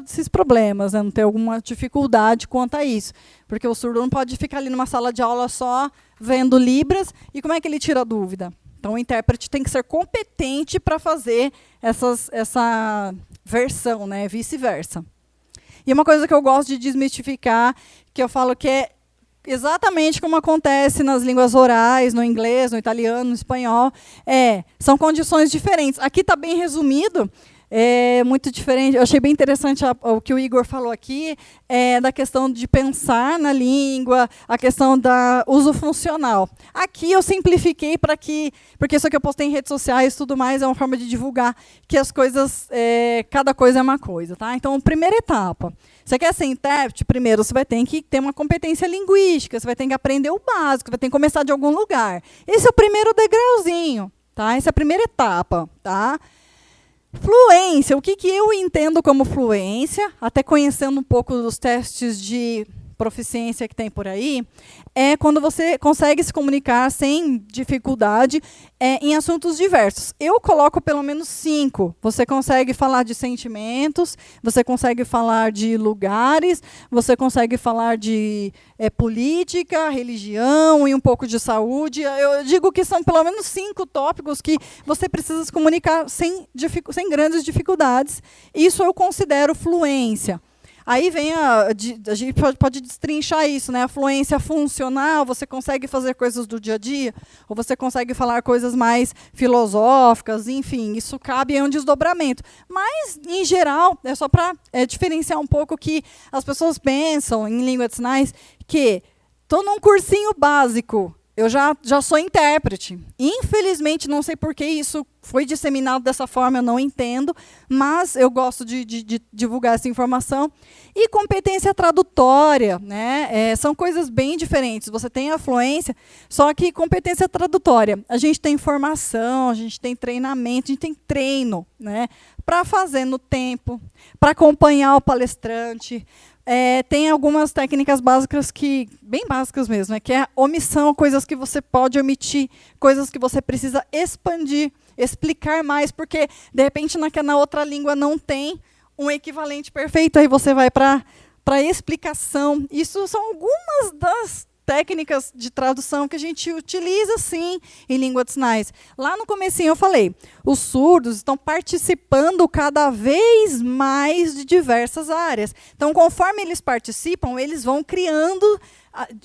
esses problemas, né? Não ter alguma dificuldade quanto a isso. Porque o surdo não pode ficar ali numa sala de aula só vendo Libras, e como é que ele tira a dúvida? Então, o intérprete tem que ser competente para fazer essa versão, né? Vice-versa. E uma coisa que eu gosto de desmistificar, que eu falo que é exatamente como acontece nas línguas orais, no inglês, no italiano, no espanhol, são condições diferentes. Aqui está bem resumido, é muito diferente. Eu achei bem interessante o que o Igor falou aqui, da questão de pensar na língua, a questão do uso funcional. Aqui eu simplifiquei porque isso aqui eu postei em redes sociais e tudo mais, é uma forma de divulgar que as coisas, cada coisa é uma coisa. Tá? Então, primeira etapa. Você quer ser intérprete? Primeiro, você vai ter que ter uma competência linguística, você vai ter que aprender o básico, vai ter que começar de algum lugar. Esse é o primeiro degrauzinho. Tá? Essa é a primeira etapa. Tá? Fluência, o que eu entendo como fluência, até conhecendo um pouco dos testes de proficiência que tem por aí, é quando você consegue se comunicar sem dificuldade em assuntos diversos. Eu coloco pelo menos 5. Você consegue falar de sentimentos, você consegue falar de lugares, você consegue falar de política, religião e um pouco de saúde. Eu digo que são pelo menos 5 tópicos que você precisa se comunicar sem grandes dificuldades. Isso eu considero fluência. Aí vem a gente pode destrinchar isso, né? A fluência funcional, você consegue fazer coisas do dia a dia, ou você consegue falar coisas mais filosóficas, enfim, isso cabe em um desdobramento. Mas, em geral, é só para diferenciar um pouco que as pessoas pensam em língua de sinais que estou num cursinho básico, eu já sou intérprete. Infelizmente, não sei por que isso foi disseminado dessa forma, eu não entendo, mas eu gosto de divulgar essa informação. E competência tradutória, né? São coisas bem diferentes. Você tem a fluência, só que competência tradutória. A gente tem formação, a gente tem treinamento, a gente tem treino, né? Para fazer no tempo, para acompanhar o palestrante. Tem algumas técnicas básicas bem básicas mesmo, que é a omissão, coisas que você pode omitir, coisas que você precisa expandir, explicar mais, porque, de repente, na outra língua não tem um equivalente perfeito, aí você vai para a explicação. Isso são algumas das técnicas de tradução que a gente utiliza, sim, em língua de sinais. Lá no comecinho eu falei, os surdos estão participando cada vez mais de diversas áreas. Então, conforme eles participam, eles vão criando,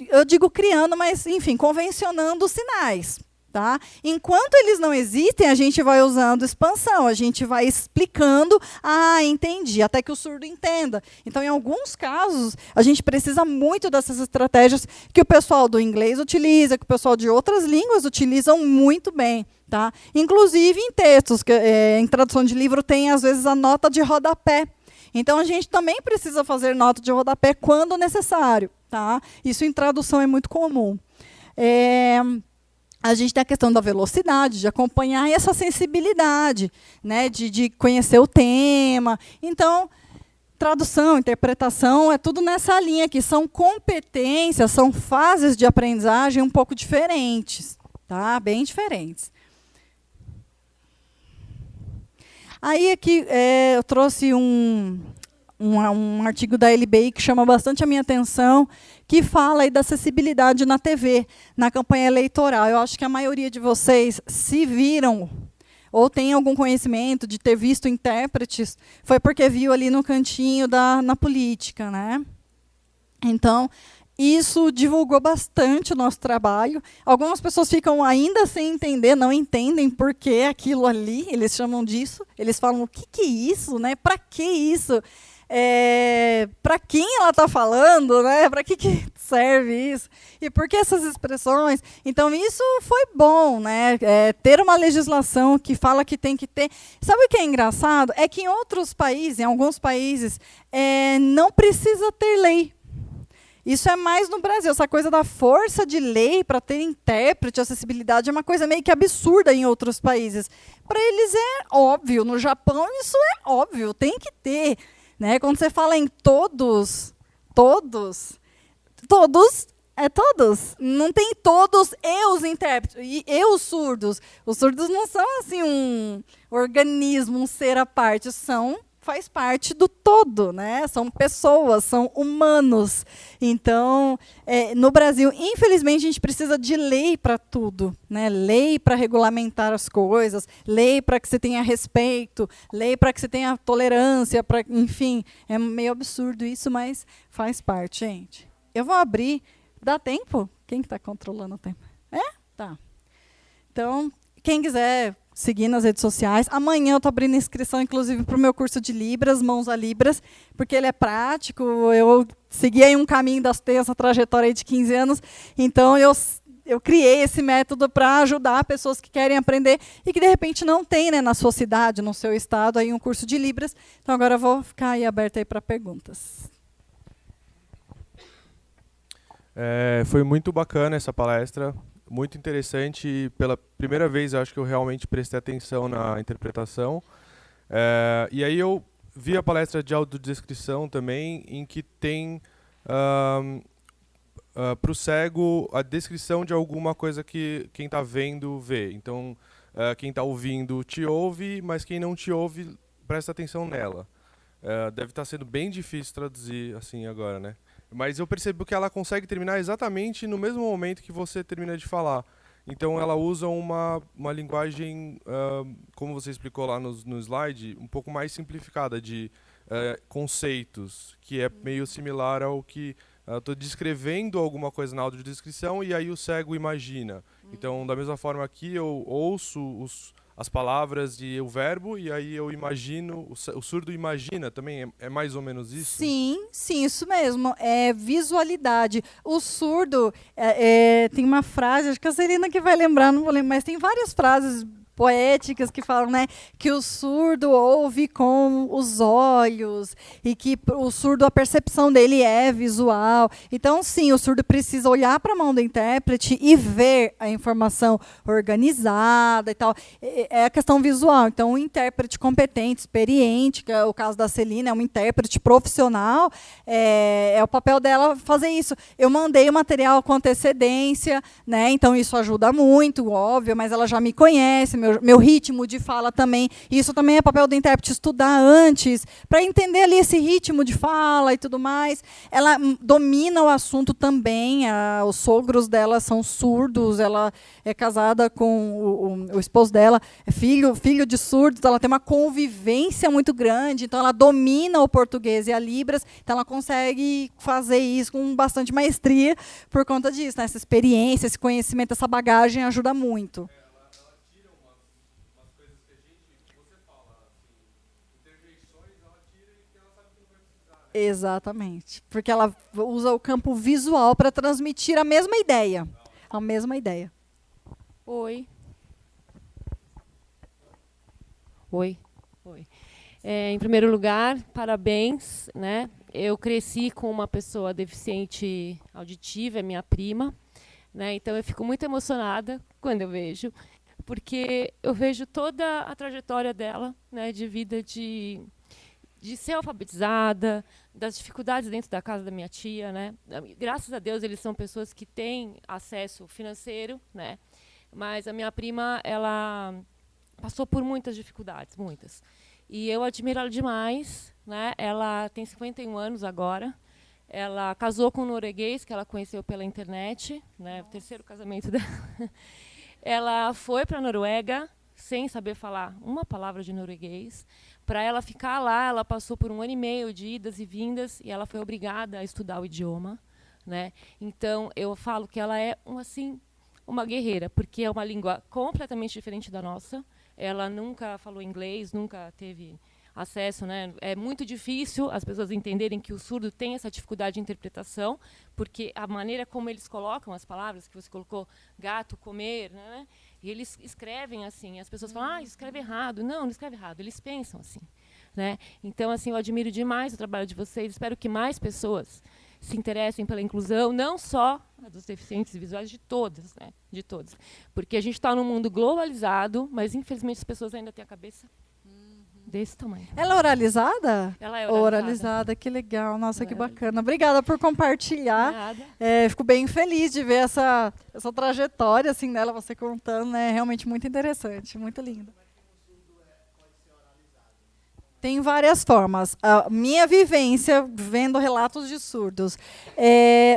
eu digo criando, mas, enfim, convencionando os sinais. Tá? Enquanto eles não existem, a gente vai usando expansão, a gente vai explicando, entendi, até que o surdo entenda. Então, em alguns casos, a gente precisa muito dessas estratégias que o pessoal do inglês utiliza, que o pessoal de outras línguas utilizam muito bem. Tá? Inclusive em textos, em tradução de livro tem, às vezes, a nota de rodapé. Então, a gente também precisa fazer nota de rodapé quando necessário. Tá? Isso em tradução é muito comum. A gente tem a questão da velocidade, de acompanhar essa sensibilidade, né, de conhecer o tema. Então, tradução, interpretação, é tudo nessa linha aqui. São competências, são fases de aprendizagem um pouco diferentes, tá? Bem diferentes. Aí aqui eu trouxe um artigo da LBI que chama bastante a minha atenção, que fala aí da acessibilidade na TV, na campanha eleitoral. Eu acho que a maioria de vocês se viram ou tem algum conhecimento de ter visto intérpretes, foi porque viu ali no cantinho na política, né? Então, isso divulgou bastante o nosso trabalho. Algumas pessoas ficam ainda sem entender, não entendem por que aquilo ali, eles chamam disso, eles falam, o que é isso, né? Para que isso? Para quem ela está falando, né? Para que serve isso? E por que essas expressões? Então, isso foi bom, né? Ter uma legislação que fala que tem que ter. Sabe o que é engraçado? É que em outros países, em alguns países, não precisa ter lei. Isso é mais no Brasil. Essa coisa da força de lei para ter intérprete, acessibilidade, é uma coisa meio que absurda em outros países. Para eles é óbvio. No Japão, isso é óbvio, tem que ter. Né? Quando você fala em todos, é todos. Não tem todos e os intérpretes, e os surdos. Os surdos não são assim um organismo, um ser à parte, faz parte do todo, né? São pessoas, são humanos. Então, no Brasil, infelizmente, a gente precisa de lei para tudo, né? Lei para regulamentar as coisas, lei para que você tenha respeito, lei para que você tenha tolerância, enfim, é meio absurdo isso, mas faz parte, gente. Eu vou abrir. Dá tempo? Quem que está controlando o tempo? Tá. Então, quem quiser seguir nas redes sociais. Amanhã eu estou abrindo inscrição, inclusive, para o meu curso de Libras, Mãos a Libras, porque ele é prático. Eu segui aí um caminho, tenho essa trajetória aí de 15 anos, então eu criei esse método para ajudar pessoas que querem aprender e que, de repente, não tem, né, na sua cidade, no seu estado, aí um curso de Libras. Então, agora eu vou ficar aí aberta aí para perguntas. Foi muito bacana essa palestra. Muito interessante, e pela primeira vez eu acho que eu realmente prestei atenção na interpretação. E aí eu vi a palestra de audiodescrição também, em que tem para o cego a descrição de alguma coisa que quem está vendo vê. Então, quem está ouvindo te ouve, mas quem não te ouve presta atenção nela. Deve estar sendo bem difícil traduzir assim agora, né? Mas eu percebo que ela consegue terminar exatamente no mesmo momento que você termina de falar. Então ela usa uma linguagem, como você explicou lá no slide, um pouco mais simplificada de conceitos, que é meio similar ao que estou descrevendo alguma coisa na audiodescrição e aí o cego imagina. Então, da mesma forma aqui, eu ouço as palavras e o verbo, e aí eu imagino, o surdo imagina também, é mais ou menos isso? Sim, isso mesmo, é visualidade. O surdo, tem uma frase, acho que a Celina que vai lembrar, não vou lembrar, mas tem várias frases poéticas que falam, né, que o surdo ouve com os olhos e que o surdo, a percepção dele é visual. Então, sim, o surdo precisa olhar para a mão do intérprete e ver a informação organizada e tal. É a questão visual. Então, um intérprete competente, experiente, que é o caso da Celina, é uma intérprete profissional, é o papel dela fazer isso. Eu mandei o material com antecedência, né, então isso ajuda muito, óbvio, mas ela já me conhece, meu ritmo de fala também. Isso também é papel do intérprete, estudar antes, para entender ali esse ritmo de fala e tudo mais. Ela domina o assunto também, os sogros dela são surdos, ela é casada com o esposo dela, é filho de surdos, ela tem uma convivência muito grande, então ela domina o português e a Libras, então ela consegue fazer isso com bastante maestria por conta disso, né? Essa experiência, esse conhecimento, essa bagagem ajuda muito. Ela tira umas coisas que a gente, você fala, assim, interjeições, ela tira e que ela sabe que não vai precisar, né? Exatamente, porque ela usa o campo visual para transmitir a mesma ideia. A mesma ideia. Oi. Oi. Em primeiro lugar, parabéns, né? Eu cresci com uma pessoa deficiente auditiva, é minha prima, né? Então eu fico muito emocionada quando eu vejo, porque eu vejo toda a trajetória dela, né, de vida de ser alfabetizada, das dificuldades dentro da casa da minha tia, né? Graças a Deus eles são pessoas que têm acesso financeiro, né? Mas a minha prima, ela passou por muitas dificuldades, muitas. E eu admiro ela demais, né? Ela tem 51 anos agora. Ela casou com um norueguês que ela conheceu pela internet, né? O terceiro casamento dela. Ela foi para a Noruega sem saber falar uma palavra de norueguês. Para ela ficar lá, ela passou por 1 ano e meio de idas e vindas e ela foi obrigada a estudar o idioma, né? Então eu falo que ela é uma guerreira, porque é uma língua completamente diferente da nossa. Ela nunca falou inglês, nunca teve acesso, né? É muito difícil as pessoas entenderem que o surdo tem essa dificuldade de interpretação, porque a maneira como eles colocam as palavras, que você colocou, gato, comer, né? E eles escrevem assim, as pessoas falam, escreve errado. Não escreve errado, eles pensam assim, né? Então, assim, eu admiro demais o trabalho de vocês, espero que mais pessoas se interessem pela inclusão, não só a dos deficientes visuais, de todas, né? De todos. Porque a gente está num mundo globalizado, mas infelizmente as pessoas ainda têm a cabeça desse tamanho. Ela é oralizada? Ela é Oralizada, que legal. Nossa, que bacana. Obrigada por compartilhar. Nada. Fico bem feliz de ver essa trajetória assim dela, você contando, né? Realmente muito interessante, muito lindo. Tem várias formas. A minha vivência, vendo relatos de surdos,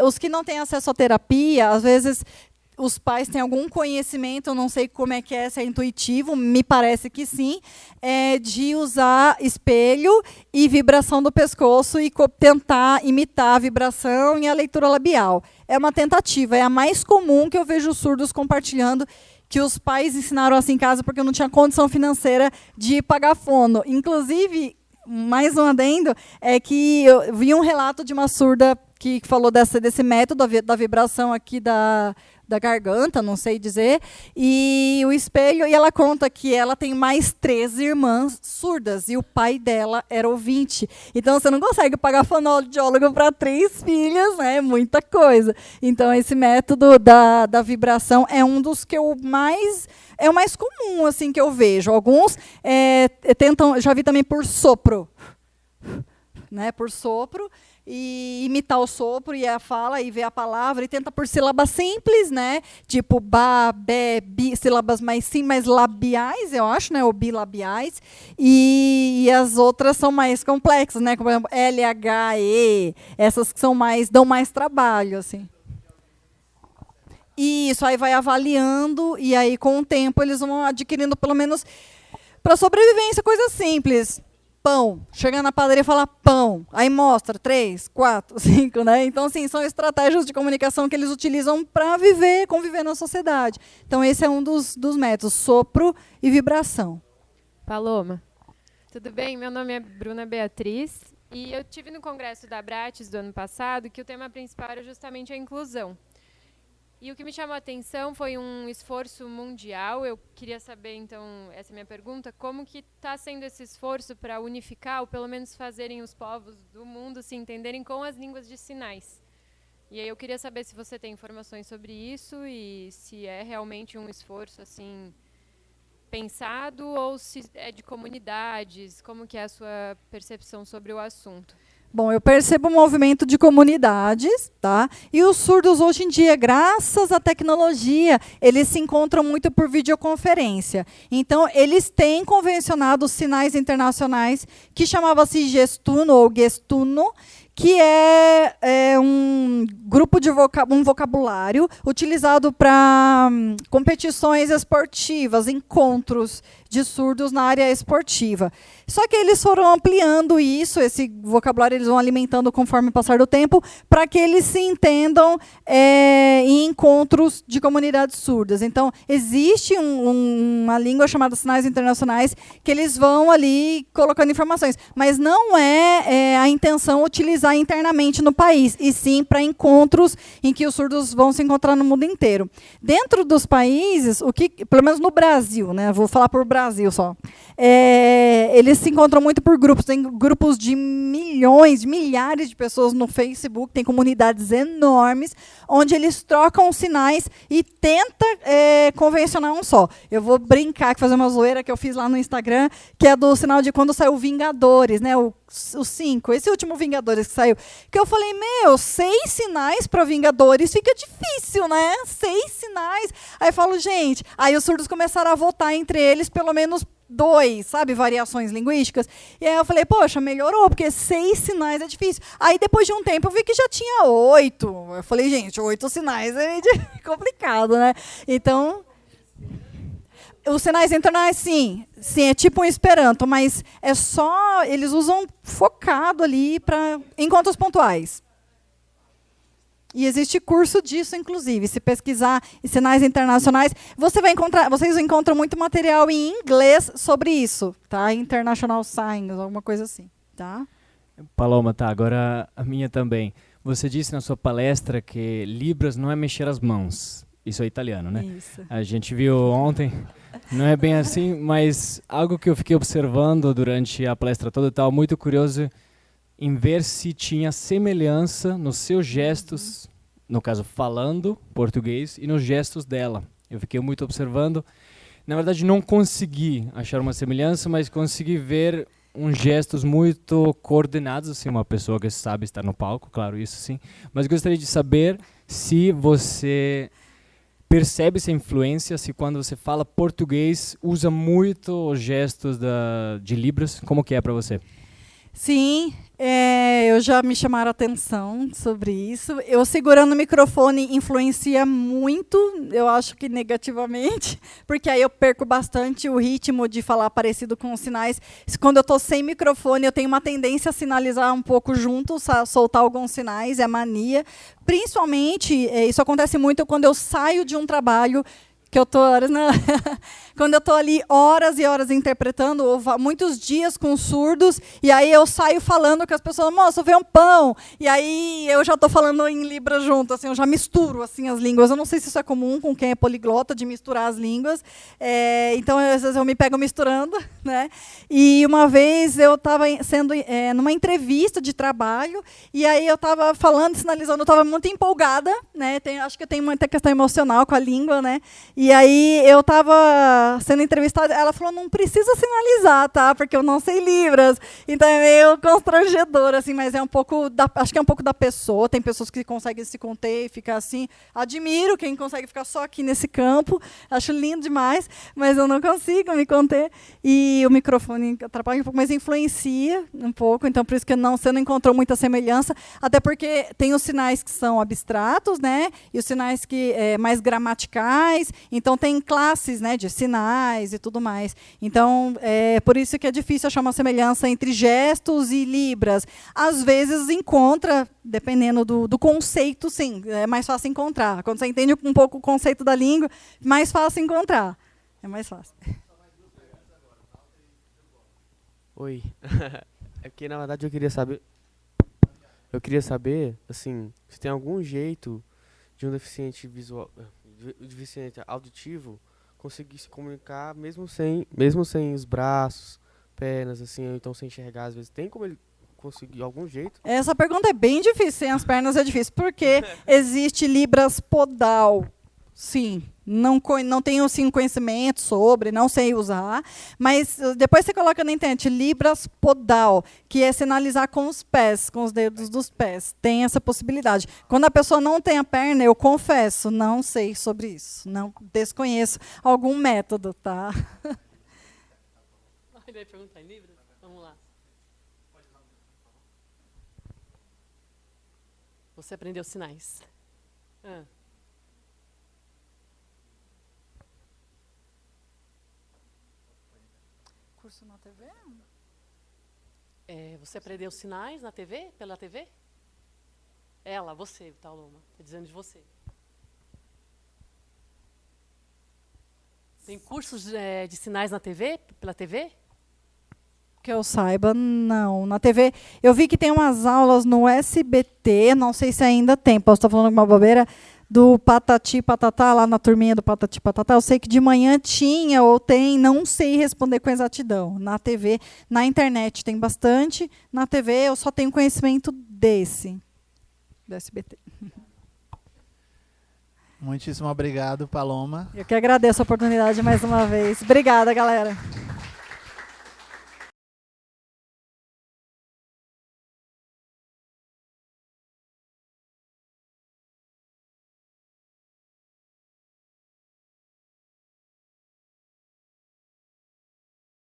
os que não têm acesso à terapia, às vezes os pais têm algum conhecimento, eu não sei como é que é, se é intuitivo, me parece que sim, de usar espelho e vibração do pescoço e tentar imitar a vibração e a leitura labial. É uma tentativa, é a mais comum que eu vejo os surdos compartilhando, que os pais ensinaram assim em casa porque eu não tinha condição financeira de pagar fono. Inclusive, mais um adendo, é que eu vi um relato de uma surda que falou desse método da vibração aqui da garganta, não sei dizer, e o espelho, e ela conta que ela tem mais 3 irmãs surdas, e o pai dela era ouvinte. Então, você não consegue pagar fonoaudiólogo para 3 filhas, né? É muita coisa. Então, esse método da vibração é um dos que eu mais... É o mais comum, assim, que eu vejo. Alguns tentam... Já vi também por sopro. Né, por sopro, e imitar o sopro e a fala e ver a palavra, e tenta por sílabas simples, né? Tipo ba, be, bi, sílabas mais labiais, eu acho, né? Ou bilabiais. E as outras são mais complexas, né? Como, por exemplo, L, H, E, essas que dão mais trabalho, assim. Isso, aí vai avaliando, e aí com o tempo eles vão adquirindo, pelo menos, para sobrevivência, coisas simples. Pão. Chega na padaria e fala pão. Aí mostra 3, 4, 5, né? Então, assim, são estratégias de comunicação que eles utilizam para conviver na sociedade. Então, esse é um dos métodos, sopro e vibração. Paloma. Tudo bem? Meu nome é Bruna Beatriz e eu tive no congresso da Abrates do ano passado que o tema principal era justamente a inclusão. E o que me chamou a atenção foi um esforço mundial. Eu queria saber, então, essa é a minha pergunta, como que está sendo esse esforço para unificar, ou pelo menos fazerem os povos do mundo se entenderem com as línguas de sinais? E aí eu queria saber se você tem informações sobre isso e se é realmente um esforço assim pensado ou se é de comunidades, como que é a sua percepção sobre o assunto? Bom, eu percebo um movimento de comunidades, tá? E os surdos hoje em dia, graças à tecnologia, eles se encontram muito por videoconferência. Então, eles têm convencionado os sinais internacionais, que chamava-se Gestuno ou Gestuno, que é um grupo de um vocabulário utilizado para competições esportivas, encontros de surdos na área esportiva. Só que eles foram ampliando isso, esse vocabulário eles vão alimentando conforme o passar do tempo, para que eles se entendam em encontros de comunidades surdas. Então, existe uma língua chamada Sinais Internacionais, que eles vão ali colocando informações, mas não é a intenção utilizar internamente no país, e sim para encontros em que os surdos vão se encontrar no mundo inteiro. Dentro dos países, pelo menos no Brasil, né, vou falar por Brasil só, eles se encontram muito por grupos, tem grupos de milhões, de milhares de pessoas no Facebook, tem comunidades enormes, onde eles trocam sinais e tentam convencionar um só. Eu vou brincar, fazer uma zoeira que eu fiz lá no Instagram, que é do sinal de quando saiu Vingadores, né, o 5, esse último Vingadores que saiu, que eu falei, 6 sinais para Vingadores fica difícil, né? 6 sinais. Aí eu falo, gente, aí os surdos começaram a votar entre eles pelo menos 2, sabe, variações linguísticas. E aí eu falei, poxa, melhorou, porque 6 sinais é difícil. Aí depois de um tempo eu vi que já tinha 8. Eu falei, gente, 8 sinais é complicado, né? Então, os sinais internacionais, sim, é tipo um Esperanto, mas é só, eles usam focado ali para encontros pontuais. E existe curso disso, inclusive. Se pesquisar em sinais internacionais, vocês encontram muito material em inglês sobre isso, tá? International Signs, alguma coisa assim, tá? Paloma, tá, agora a minha também. Você disse na sua palestra que Libras não é mexer as mãos. Isso é italiano, né? Isso. A gente viu ontem, não é bem assim, mas algo que eu fiquei observando durante a palestra toda, eu estava muito curioso em ver se tinha semelhança nos seus gestos, no caso falando português, e nos gestos dela. Eu fiquei muito observando. Na verdade, não consegui achar uma semelhança, mas consegui ver uns gestos muito coordenados, assim, uma pessoa que sabe estar no palco, claro, isso sim. Mas gostaria de saber se você percebe essa influência, se quando você fala português, usa muito os gestos de Libras, como que é para você? Sim, eu já me chamaram a atenção sobre isso. Eu segurando o microfone influencia muito, eu acho que negativamente, porque aí eu perco bastante o ritmo de falar parecido com os sinais. Quando eu estou sem microfone, eu tenho uma tendência a sinalizar um pouco junto, soltar alguns sinais, é mania. Principalmente, isso acontece muito quando eu saio de um trabalho que eu tô quando eu tô ali horas e horas interpretando, ou muitos dias com surdos, e aí eu saio falando com as pessoas, moço, vê um pão, e aí eu já tô falando em Libra junto, assim, eu já misturo assim as línguas. Eu não sei se isso é comum com quem é poliglota, de misturar as línguas, então às vezes eu me pego misturando, né? E uma vez eu estava sendo numa entrevista de trabalho, e aí eu estava falando, sinalizando, eu estava muito empolgada, né? Acho que eu tenho muita questão emocional com a língua, né? E aí eu estava sendo entrevistada, ela falou, não precisa sinalizar, tá? Porque eu não sei Libras. Então é meio constrangedor, assim, mas é um pouco acho que é um pouco da pessoa. Tem pessoas que conseguem se conter e ficar assim. Admiro quem consegue ficar só aqui nesse campo. Acho lindo demais, mas eu não consigo me conter. E o microfone atrapalha um pouco, mas influencia um pouco. Então por isso que você não encontrou muita semelhança. Até porque tem os sinais que são abstratos, né? E os sinais que mais gramaticais. Então, tem classes, né, de sinais e tudo mais. Então, por isso que é difícil achar uma semelhança entre gestos e Libras. Às vezes, encontra, dependendo do conceito, sim. É mais fácil encontrar. Quando você entende um pouco o conceito da língua, mais fácil encontrar. É mais fácil. Oi. É porque, na verdade, eu queria saber, assim, se tem algum jeito de um deficiente visual... deficiente auditivo conseguir se comunicar mesmo sem os braços, pernas, assim, ou então sem enxergar, às vezes. Tem como ele conseguir algum jeito? Essa pergunta é bem difícil, sem as pernas é difícil, porque existe Libras podal. Sim, não tenho assim, conhecimento sobre, não sei usar, mas depois você coloca na internet Libras Podal, que é sinalizar com os pés, com os dedos dos pés. Tem essa possibilidade. Quando a pessoa não tem a perna, eu confesso, não sei sobre isso, não desconheço algum método, tá? Ele vai perguntar em Libras? Vamos lá. Você aprendeu sinais. Curso na TV? Você aprendeu sinais na TV? Pela TV? Ela, você, Paloma. Estou dizendo de você. Tem cursos de sinais na TV? Pela TV? Que eu saiba, não. Na TV, eu vi que tem umas aulas no SBT, não sei se ainda tem, posso estar falando alguma bobeira, do Patati Patatá, lá na turminha do Patati Patatá. Eu sei que de manhã tinha ou tem, não sei responder com exatidão. Na TV, na internet tem bastante, na TV eu só tenho conhecimento desse, do SBT. Muitíssimo obrigado, Paloma. Eu que agradeço a oportunidade mais uma vez. Obrigada, galera.